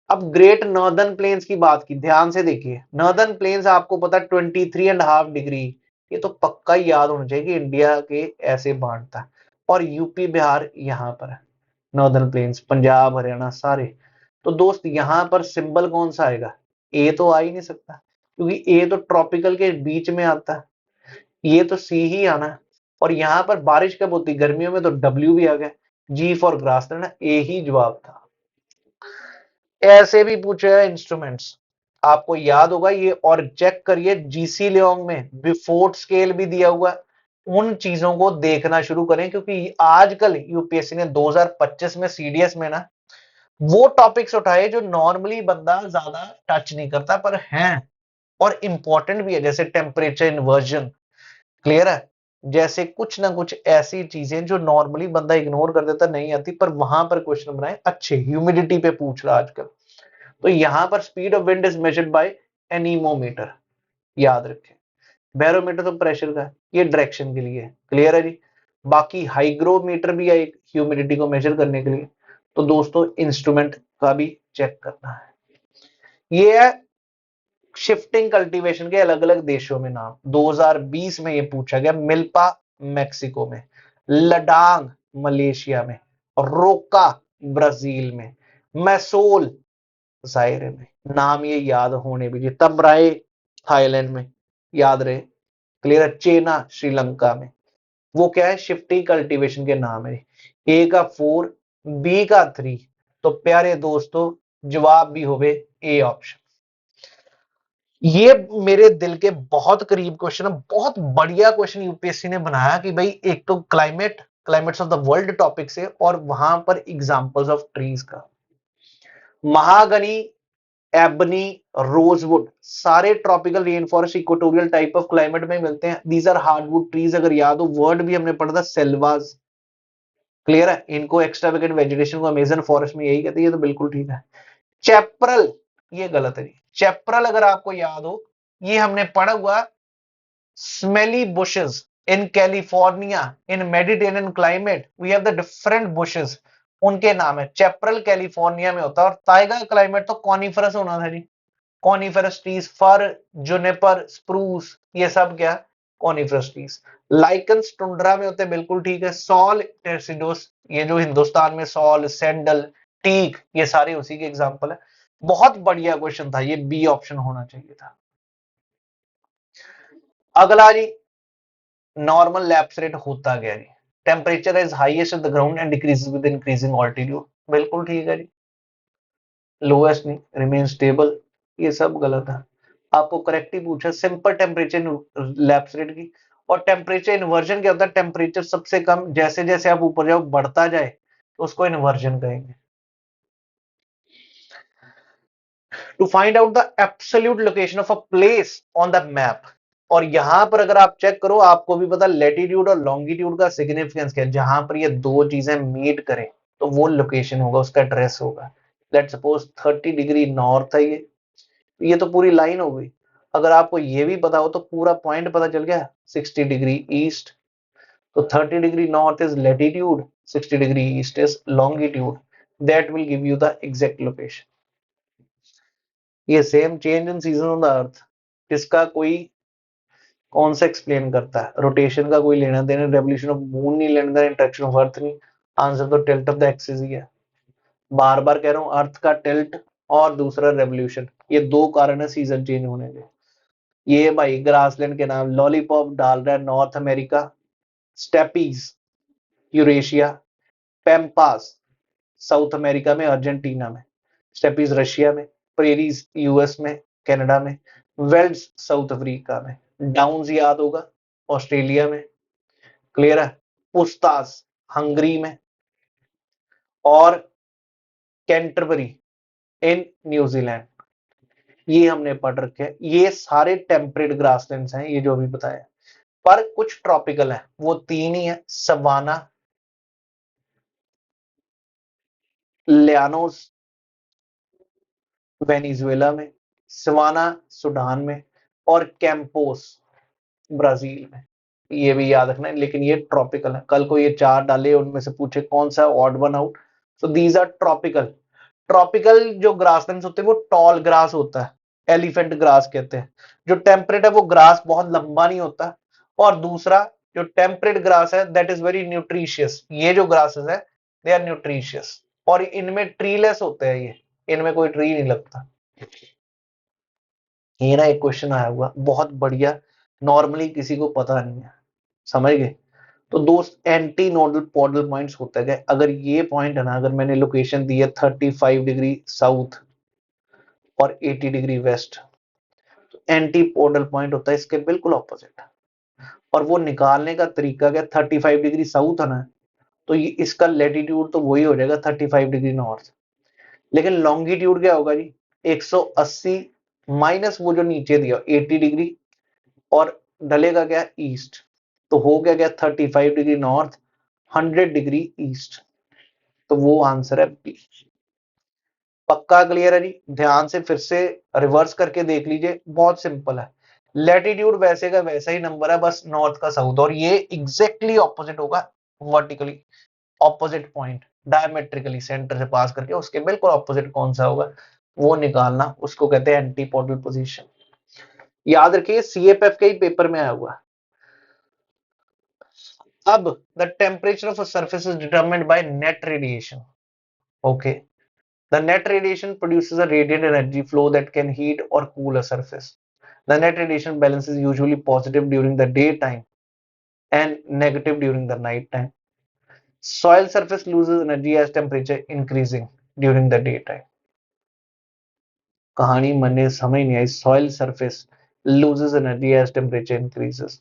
S1: अब ग्रेट नॉर्दर्न प्लेन्स की बात की, ध्यान से देखिए। नॉर्दर्न प्लेन्स आपको पता 23.5 डिग्री, ये तो पक्का ही याद होना चाहिए कि इंडिया के ऐसे बांटता है। और यूपी बिहार यहां पर है, नॉर्दर्न प्लेन्स, पंजाब हरियाणा सारे। तो दोस्त यहां पर सिंबल कौन सा आएगा? ए तो आ ही नहीं सकता, क्योंकि ए तो ट्रॉपिकल के बीच में आता है, ये तो सी ही आना है। और यहां पर बारिश कब होती? गर्मियों में, तो डब्ल्यू भी आ गया। जी फॉर ग्रासलैंड, ए ही जवाब था। ऐसे भी पूछे हैं इंस्ट्रूमेंट्स, आपको याद होगा ये, और चेक करिए जीसी लियोंग में बिफोर्ट स्केल भी दिया हुआ है। उन चीजों को देखना शुरू करें, क्योंकि आजकल यूपीएससी ने 2025 में सीडीएस में ना वो टॉपिक्स उठाए जो नॉर्मली बंदा ज्यादा टच नहीं करता पर हैं और इंपॉर्टेंट भी है, जैसे टेम्परेचर इन्वर्जन। क्लियर है? जैसे कुछ ना कुछ ऐसी चीजें जो नॉर्मली बंदा इग्नोर कर देता, नहीं आती, पर वहां पर क्वेश्चन बनाए अच्छे। ह्यूमिडिटी पे पूछ रहा आजकल, तो यहां पर speed of wind is measured by anemometer, याद रखें। बैरोमीटर तो प्रेशर का है, ये डायरेक्शन के लिए है। क्लियर है जी? बाकी हाइग्रोमीटर भी है एक ह्यूमिडिटी को मेजर करने के लिए। तो दोस्तों इंस्ट्रूमेंट का भी चेक करना है। ये है शिफ्टिंग कल्टीवेशन के अलग अलग देशों में नाम। 2020 में ये पूछा गया। मिल्पा मेक्सिको में, लडांग मलेशिया में, रोका ब्राजील में, मैसोल जायरे में। नाम ये याद होने भी चाहिए। तमराए थाईलैंड में, याद रहे। क्लियर है। चेना श्रीलंका में। वो क्या है, शिफ्टिंग कल्टीवेशन के नाम है। ए का 4, बी का 3। तो प्यारे दोस्तों जवाब भी होवे ए ऑप्शन। ये मेरे दिल के बहुत करीब क्वेश्चन है। बहुत बढ़िया क्वेश्चन यूपीएससी ने बनाया कि भाई एक तो climates of the world topic से, और वहां पर एग्जांपल्स ऑफ ट्रीज का। महागनी, एबनी, रोजवुड सारे tropical rain forest equatorial type of climate में मिलते हैं। These are hardwood trees. अगर याद हो वर्ड भी हमने पढ़ा था सेल्वास। क्लियर है। इनको एक्स्ट्रावेगेंट वेजिटेशन को अमेजन फॉरेस्ट में यही कहते हैं। ये तो बिल्कुल ठीक है। चैप्रल, ये गलत है। चैप्रल अगर आपको याद हो, ये हमने पढ़ा हुआ smelly bushes in California in Mediterranean climate we have the different bushes, उनके नाम है। चैप्रल कैलिफोर्निया में होता है। और ताइगा क्लाइमेट तो कॉनिफरस होना था जी। कॉनिफरस ट्रीज, फर, जुनिपर, स्प्रूस, ये सब क्या, कॉनिफरस ट्रीज। लाइकन्स टुंड्रा में होते हैं, बिल्कुल ठीक है। सॉल टेसिडोस, ये जो हिंदुस्तान में सॉल, सैंडल, टीक, ये सारे उसी के एग्जांपल है। बहुत बढ़िया क्वेश्चन था ये, बी ऑप्शन होना चाहिए था। अगला जी, नॉर्मल लैप्स रेट होता क्या जी। Temperature is highest at the ground and decreases with increasing altitude. बिल्कुल ठीक है जी। लोएस्ट नहीं, रिमेन स्टेबल, ये सब गलत है। आपको करेक्ट ही पूछा सिंपल टेम्परेचर लैप्स रेट की। और टेम्परेचर इन्वर्जन क्या होता है, टेम्परेचर सबसे कम जैसे जैसे आप ऊपर जाओ बढ़ता जाए तो उसको इन्वर्जन कहेंगे। To find out the absolute location of a place on the map. और यहां पर अगर आप चेक करो, आपको भी पता लेटीट्यूड और लॉन्गिट्यूड का सिग्निफिकेंस क्या है। जहां पर ये दो चीजें मीट करें तो वो लोकेशन होगा, उसका एड्रेस होगा। लेट सपोज 30 डिग्री नॉर्थ है ये तो पूरी लाइन हो गई। अगर आपको ये भी पता हो तो पूरा पॉइंट पता चल गया। 60 डिग्री ईस्ट, तो 30 degree north is latitude, 60 degree east is longitude. That will give you the exact location. ये same change in season on the earth, इसका कोई कौन सा एक्सप्लेन करता है। रोटेशन का कोई लेना देना, रेवोल्यूशन ऑफ मून नहीं लेना देना, इंटरेक्शन ऑफ अर्थ नहीं। आंसर तो टिल्ट ऑफ द एक्सिस ही है। बार बार कह रहा हूं, अर्थ का टिल्ट और दूसरा रेवोल्यूशन, ये दो कारण है सीजन चेंज होने के। ये भाई ग्रासलैंड के नाम लॉलीपॉप डाल रहा है, North America, steppes Eurasia, pampas South America में अर्जेंटीना में, स्टेपीज रशिया में, प्रेरीज यूएस में कनाडा में, वेल्ड्स साउथ अफ्रीका में, डाउन्स याद होगा ऑस्ट्रेलिया में। क्लियर है। पुस्तास हंगरी में, और कैंटरबरी इन न्यूजीलैंड। ये हमने पढ़ रखे हैं। ये सारे टेम्परेट ग्रासलैंड्स हैं, ये जो भी बताया। पर कुछ ट्रॉपिकल है, वो तीन ही है। सवाना, ल्यानोस वेनिजुएला में, सवाना सुडान में, और कैंपोस ब्राजील में। ये भी याद रखना है। लेकिन ये ट्रॉपिकल है। कल को ये चार डाले, उनमें से पूछे कौन सा ऑड वन आउट, तो दीज आर ट्रॉपिकल। ट्रॉपिकल जो ग्रासलैंड्स होते हैं वो टॉल ग्रास होता है, एलिफेंट ग्रास कहते हैं। जो टेम्परेट है वो ग्रास बहुत लंबा नहीं होता। और दूसरा जो टेम्परेट ग्रास है दैट इज वेरी न्यूट्रिशियस। ये जो ग्रासेस है दे आर न्यूट्रिशियस, और इनमें ट्रीलेस होते हैं। ये इनमें कोई ट्री नहीं लगता। ये ना एक क्वेश्चन आया हुआ बहुत बढ़िया, नॉर्मली किसी को पता नहीं है। समझ गए। तो दोस्त एंटी नोडल पॉडल पॉइंट्स होते गए। अगर ये पॉइंट है ना, अगर मैंने लोकेशन दी है 35 डिग्री साउथ और 80 डिग्री वेस्ट, तो एंटी पोडल पॉइंट होता है इसके बिल्कुल ऑपोजिट। और वो निकालने का तरीका क्या, 35 डिग्री साउथ है ना, तो ये इसका लेटीट्यूड तो वही हो जाएगा 35 डिग्री नॉर्थ। लेकिन लॉन्गिट्यूड क्या होगा जी, 180 माइनस वो जो नीचे दिया 80 डिग्री, और ढलेगा क्या ईस्ट। तो हो गया 35 डिग्री नॉर्थ, 100 डिग्री ईस्ट। तो वो आंसर है बी। पक्का क्लियर है जी। ध्यान से फिर से रिवर्स करके देख लीजिए, बहुत सिंपल है। लैटिट्यूड वैसे का वैसा ही नंबर है, बस नॉर्थ का साउथ, और ये एग्जैक्टली ऑपोजिट होगा, vertically opposite point, diametrically centre से पास करके उसके बिल्कुल ऑपोजिट कौन सा होगा वो निकालना, उसको कहते हैं एंटीपोडल पोजीशन। याद रखिए सीएफएफ के ही पेपर में आया हुआ। अब the temperature of a surface is determined by net radiation. Okay, the net radiation produces a radiant energy flow that can heat or cool a surface. The net radiation balance is usually positive during the daytime and negative during the night time. Soil surface loses energy as temperature increasing during the daytime. कहानी मने समझ नहीं आई। Soil surface loses energy as temperature increases,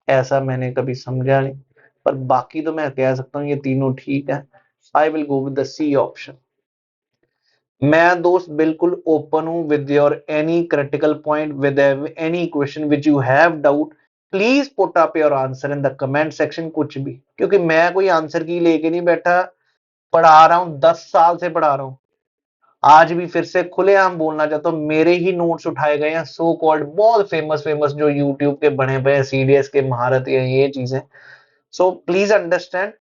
S1: ऐसा मैंने कभी समझा नहीं, पर बाकी तो मैं कह सकता हूँ ये तीनों ठीक है। I will go with the C option. मैं दोस्त बिल्कुल ओपन हूं with your any critical point, with any question which you have doubt, please put up your answer in the comment section, कुछ भी, क्योंकि मैं कोई आंसर की लेके नहीं बैठा, पढ़ा रहा हूं, 10 साल से पढ़ा रहा हूं। आज भी फिर से खुलेआम बोलना चाहता हूं, मेरे ही नोट्स उठाए गए हैं, सो कॉल्ड बहुत फेमस फेमस जो यूट्यूब के बने हुए हैं, सीडीएस के महारत या ये चीजें। So please understand,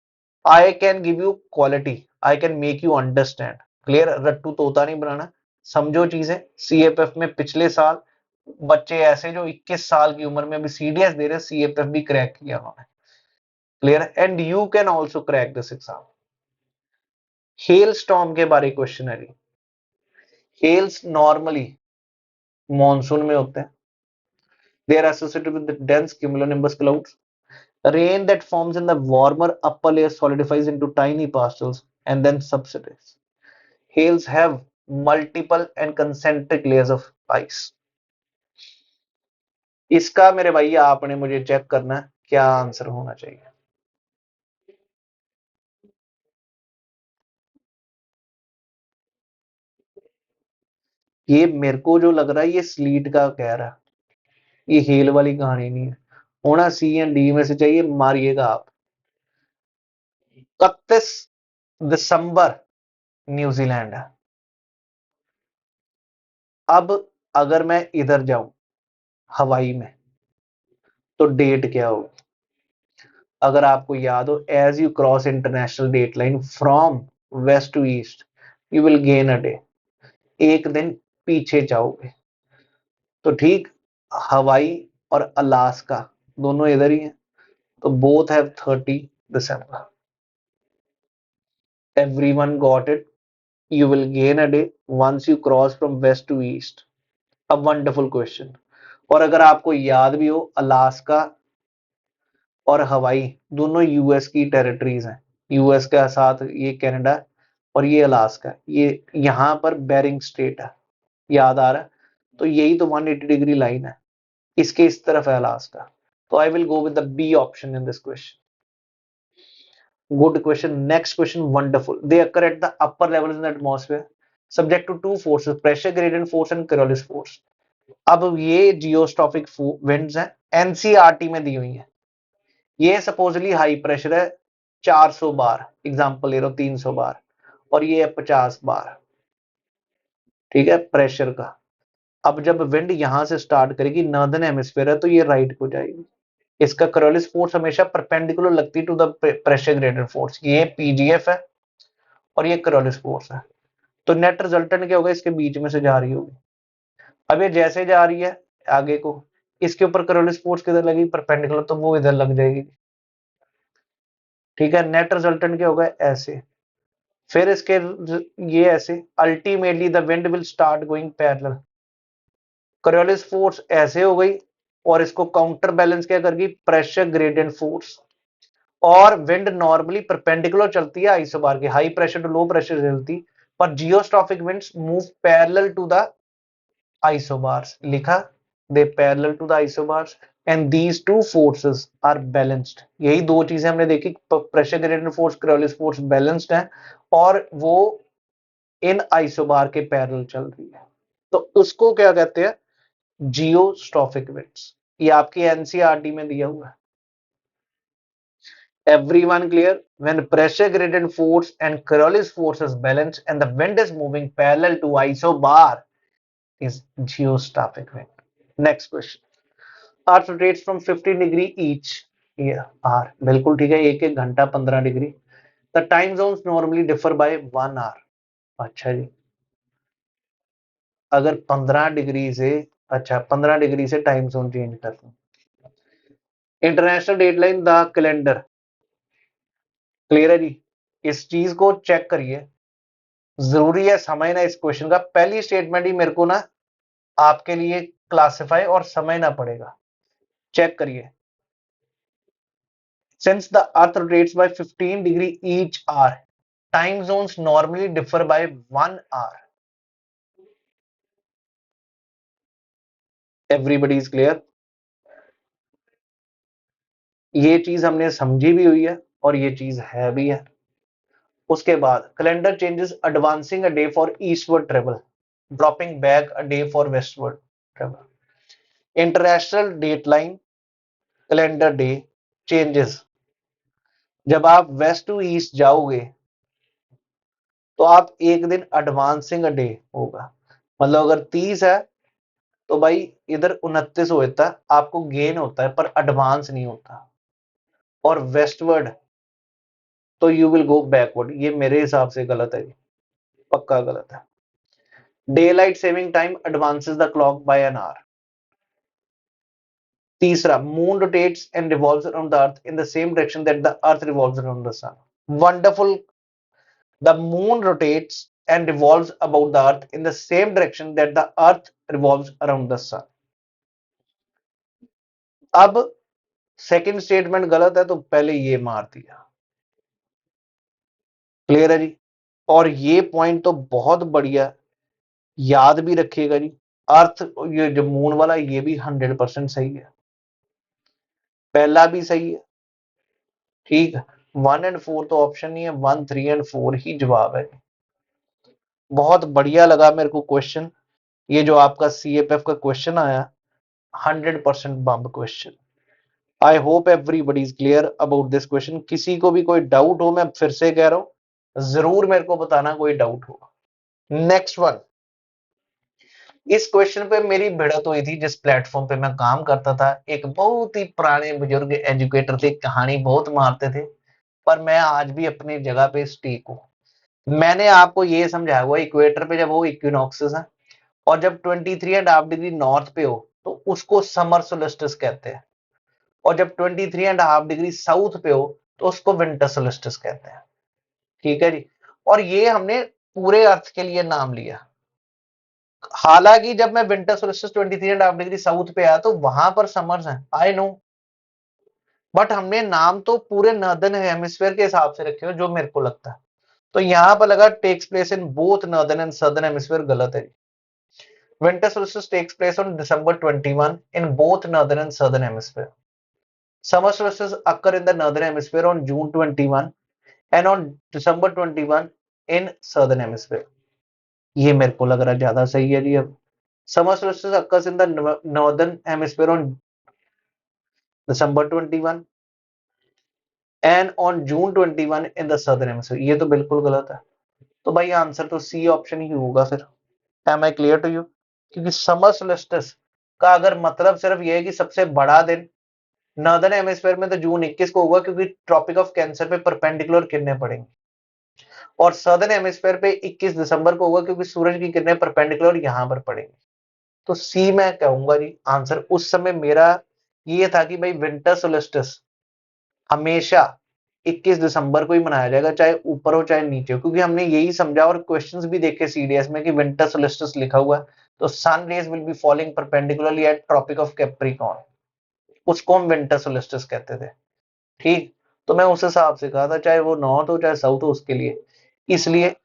S1: I can give you quality, I can make you understand. Clear, रट्टू तोता नहीं बनाना, समझो चीजें। सीएफएफ में पिछले साल बच्चे ऐसे जो 21 साल की उम्र में भी सीडीएस दे रहे, सीएफएफ भी क्रैक किया उन्होंने। Clear, and you can also crack this exam. Hello storm के बारे क्वेश्चन है। हेल्स नॉर्मली मॉनसून में होते हैं, they are associated with dense cumulonimbus clouds. Rain that forms in the warmer upper layer solidifies into tiny particles and then subsides. Hails have multiple and concentric layers of ice. इसका मेरे भैया आपने मुझे check करना है क्या answer होना चाहिए। ये मेरे को जो लग रहा है ये स्लीट का कह रहा है, ये हेल वाली कहानी नहीं है। होना सी एंड डी में से चाहिए, मारिएगा आप। 31 दिसंबर न्यूजीलैंड है। अब अगर मैं इधर जाऊं हवाई में तो डेट क्या होगी? अगर आपको याद हो, as you cross international date line from west to east you will gain a day, एक दिन पीछे जाओगे। तो ठीक, हवाई और अलास्का दोनों इधर ही हैं, तो both have 30 December. Everyone got it, you will gain a day once you cross from west to east. A wonderful question. और अगर आपको याद भी हो, अलास्का और हवाई दोनों यूएस की टेरिटरीज हैं, यूएस के साथ ये कनाडा और ये अलास्का, ये यहां पर बेरिंग स्ट्रेट है, याद आ रहा है? तो यही तो 180 डिग्री लाइन है, इसके इस तरफ है अलास्का। तो I will go with the B option in this question. Good question. Next question, wonderful. They occur at the upper levels in the atmosphere, subject to two forces, pressure gradient force and Coriolis force. अब ये geostrophic winds हैं, NCERT में दी हुई है। ये supposedly high pressure है 400 बार, example ले लो 300 बार, और ये है 50 बार, ठीक है, प्रेशर का। अब जब विंड यहां से स्टार्ट करेगी, नॉर्दर्न हेमिस्फीयर है तो ये राइट को जाएगी। इसका Coriolis फोर्स हमेशा परपेंडिकुलर लगती to the pressure gradient force. ये पीजीएफ है और ये Coriolis फोर्स है, तो नेट रिजल्टेंट क्या होगा, इसके बीच में से जा रही होगी। अब ये जैसे जा रही है आगे को, इसके ऊपर Coriolis फोर्स किधर लगी, परपेंडिकुलर, तो वो इधर लग जाएगी। ठीक है, नेट रिजल्टेंट क्या होगा, ऐसे, फिर इसके ये ऐसे, ultimately the wind will start going parallel. Coriolis force ऐसे हो गई और इसको काउंटर बैलेंस क्या कर गई, प्रेशर ग्रेडियंट फोर्स। और विंड नॉर्मली परपेंडिकुलर चलती है आइसोबार के, high pressure to low pressure चलती, पर geostrophic winds move parallel to the isobars, लिखा, they parallel to the isobars and these two forces are balanced. यही दो चीजें हमने देखी, pressure gradient force, Coriolis force balanced है और वो इन आइसोबार के पैरेलल चल रही है, तो उसको क्या कहते हैं, जियोस्ट्रॉफिक विंड्स। ये आपकी एनसीईआरटी में दिया हुआ है। Everyone clear? When pressure gradient force and Coriolis force is balanced and the wind is moving parallel to isobar is geostrophic wind. Next question. Earth rotates from 15 degree each hour, बिल्कुल ठीक है, एक एक घंटा 15 degree. The time zones normally differ by 1 hour. अच्छा जी, अगर 15 degree से, अच्छा 15 डिग्री से टाइम जोन चेंज कर दूं। International deadline the calendar, clear है जी। इस चीज को चेक करिए, जरूरी है समझना इस क्वेश्चन का। पहली स्टेटमेंट ही मेरे को ना आपके लिए क्लासिफाई और समझना पड़ेगा। चेक करिए, since the earth rotates by 15 degree each hour, time zones normally differ by 1 hour. Everybody is clear? ये चीज हमने समझी भी हुई है और ये चीज है भी है। उसके बाद calendar changes advancing a day for eastward travel, dropping back a day for westward travel. International dateline calendar day changes, जब आप वेस्ट टू ईस्ट जाओगे तो आप एक दिन एडवांसिंग डे होगा। मतलब अगर 30 है तो भाई इधर 29 होता है, आपको गेन होता है पर एडवांस नहीं होता। और वेस्टवर्ड तो यू विल गो बैकवर्ड। ये मेरे हिसाब से गलत है, पक्का गलत है। Daylight saving time advances the clock by an hour. तीसरा, moon rotates and revolves around the earth in the same direction that the earth revolves around the sun. Wonderful. The moon rotates and revolves about the earth in the same direction that the earth revolves around the sun. अब second statement गलत है तो पहले ये मार दिया। Clear है जी? और ये पॉइंट तो बहुत बढ़िया, याद भी रखिएगा जी। अर्थ, ये जो मून वाला ये भी 100% सही है, पहला भी सही है। ठीक है, 1 एंड 4 तो ऑप्शन नहीं है, 1, 3 एंड 4 ही जवाब है। बहुत बढ़िया लगा मेरे को क्वेश्चन, ये जो आपका CFF का क्वेश्चन आया, 100% बम्ब question. I hope everybody is clear about this question. किसी को भी कोई डाउट हो, मैं फिर से कह रहा हूं, जरूर मेरे को बताना कोई डाउट हो। नेक्स्ट वन, इस क्वेश्चन पे मेरी भिड़त हुई थी जिस प्लेटफॉर्म पे मैं काम करता था। एक बहुत ही पुराने बुजुर्ग एजुकेटर थे, कहानी बहुत मारते थे, पर मैं आज भी अपनी जगह पे स्टीक हूं। मैंने आपको ये समझाया हुआ, इक्वेटर पे जब वो इक्विनॉक्सेस है और जब 23.5 डिग्री नॉर्थ पे हो तो उसको समर सोलिस्टिस कहते हैं, और जब 23.5 डिग्री साउथ पे हो तो उसको विंटर सोलिस्टिस कहते हैं। ठीक है जी? और ये हमने पूरे अर्थ के लिए नाम लिया। हालांकि जब मैं विंटर सोलिस्टिस 23.5 डिग्री साउथ पे आया तो वहां पर समर्स हैं, आई नो, बट हमने नाम तो पूरे नॉर्दर्न हेमिस्फीयर के हिसाब से रखे हो जो मेरे को लगता है। तो यहां पर लगा takes place in both northern and southern hemisphere, गलत है। Winter solstice takes place on December 21 in both northern and southern hemisphere. Summer solstice occur in the northern hemisphere on June 21 and on December 21 in southern hemisphere. ये मेरे को लग रहा है ज्यादा सही है जी। अब summer solstice occurs in the northern hemisphere on December 21 and on June 21 in the southern hemisphere, ये तो बिल्कुल गलत है। तो भाई आंसर तो सी ऑप्शन ही होगा फिर। Am I clear to you? क्योंकि समर सोलिस्टिस का अगर मतलब सिर्फ ये है कि सबसे बड़ा दिन नॉर्दर्न हेमिस्फीयर में तो जून 21 को होगा, क्योंकि ट्रॉपिक ऑफ कैंसर पे परपेंडिकुलर किरणें पड़ेंगी, और सदर्न हेमिस्फीयर पे 21 दिसंबर को होगा क्योंकि सूरज की किरणें परपेंडिकुलर यहां पर पड़ेंगी। तो सी मैं कहूंगा जी आंसर। उस समय मेरा ये था कि भाई विंटर सोलिस्टिस हमेशा 21 दिसंबर को ही मनाया जाएगा, चाहे ऊपर हो चाहे नीचे हो, क्योंकि हमने यही समझा और क्वेश्चंस भी देखे CDS में कि विंटर सोलिस्टिस लिखा हुआ है तो sun rays will be falling perpendicularly at Tropic of Capricorn, उसको हम विंटर सोलिस्टिस कहते थे। ठीक, तो मैं उस हिसाब से कहा था, चाहे वो नॉर्थ हो चाहे साउथ हो उसके लिए। इसलिए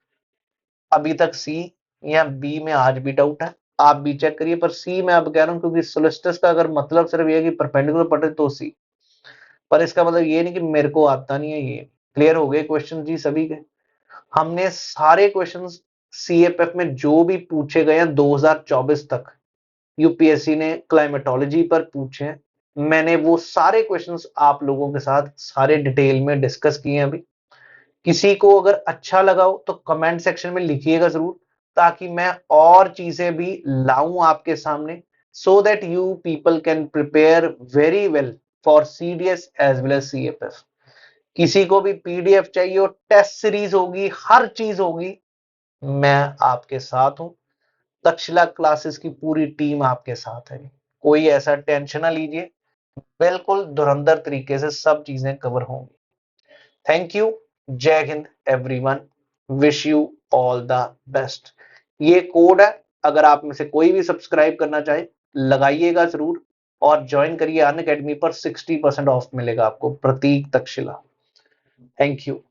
S1: अभी तक सी या बी में आज भी डाउट है, आप भी चेक करिए, पर सी मैं अब कह रहा हूं क्योंकि सोलिस्टिस का अगर मतलब सिर्फ ये है कि परपेंडिकुलर पड़े तो सी, पर इसका मतलब ये नहीं कि मेरे को आता नहीं है। ये क्लियर हो गए क्वेश्चन जी सभी के? हमने सारे क्वेश्चन CFF में जो भी पूछे गए हैं 2024 तक यूपीएससी ने क्लाइमेटोलॉजी पर पूछे हैं, मैंने वो सारे क्वेश्चंस आप लोगों के साथ सारे डिटेल में डिस्कस किए हैं अभी। किसी को अगर अच्छा लगा हो तो कमेंट सेक्शन में लिखिएगा जरूर, ताकि मैं और चीजें भी लाऊं आपके सामने, so that you people can prepare very well for CDS as well as CFF. किसी को भी PDF चाहिए हो, टेस्ट सीरीज होगी, हर चीज होगी, मैं आपके साथ हूं। तक्षशिला क्लासेस की पूरी टीम आपके साथ है, कोई ऐसा टेंशन ना लीजिए, बिल्कुल धुरंधर तरीके से सब चीजें कवर होंगी। थैंक यू, जय Hind everyone, wish you all the best. ये कोड है, अगर आप में से कोई भी सब्सक्राइब करना चाहे लगाइएगा जरूर, और ज्वाइन करिए अनअकैडमी पर, 60% ऑफ मिलेगा आपको, प्रतीक तक्षशिला। Thank you.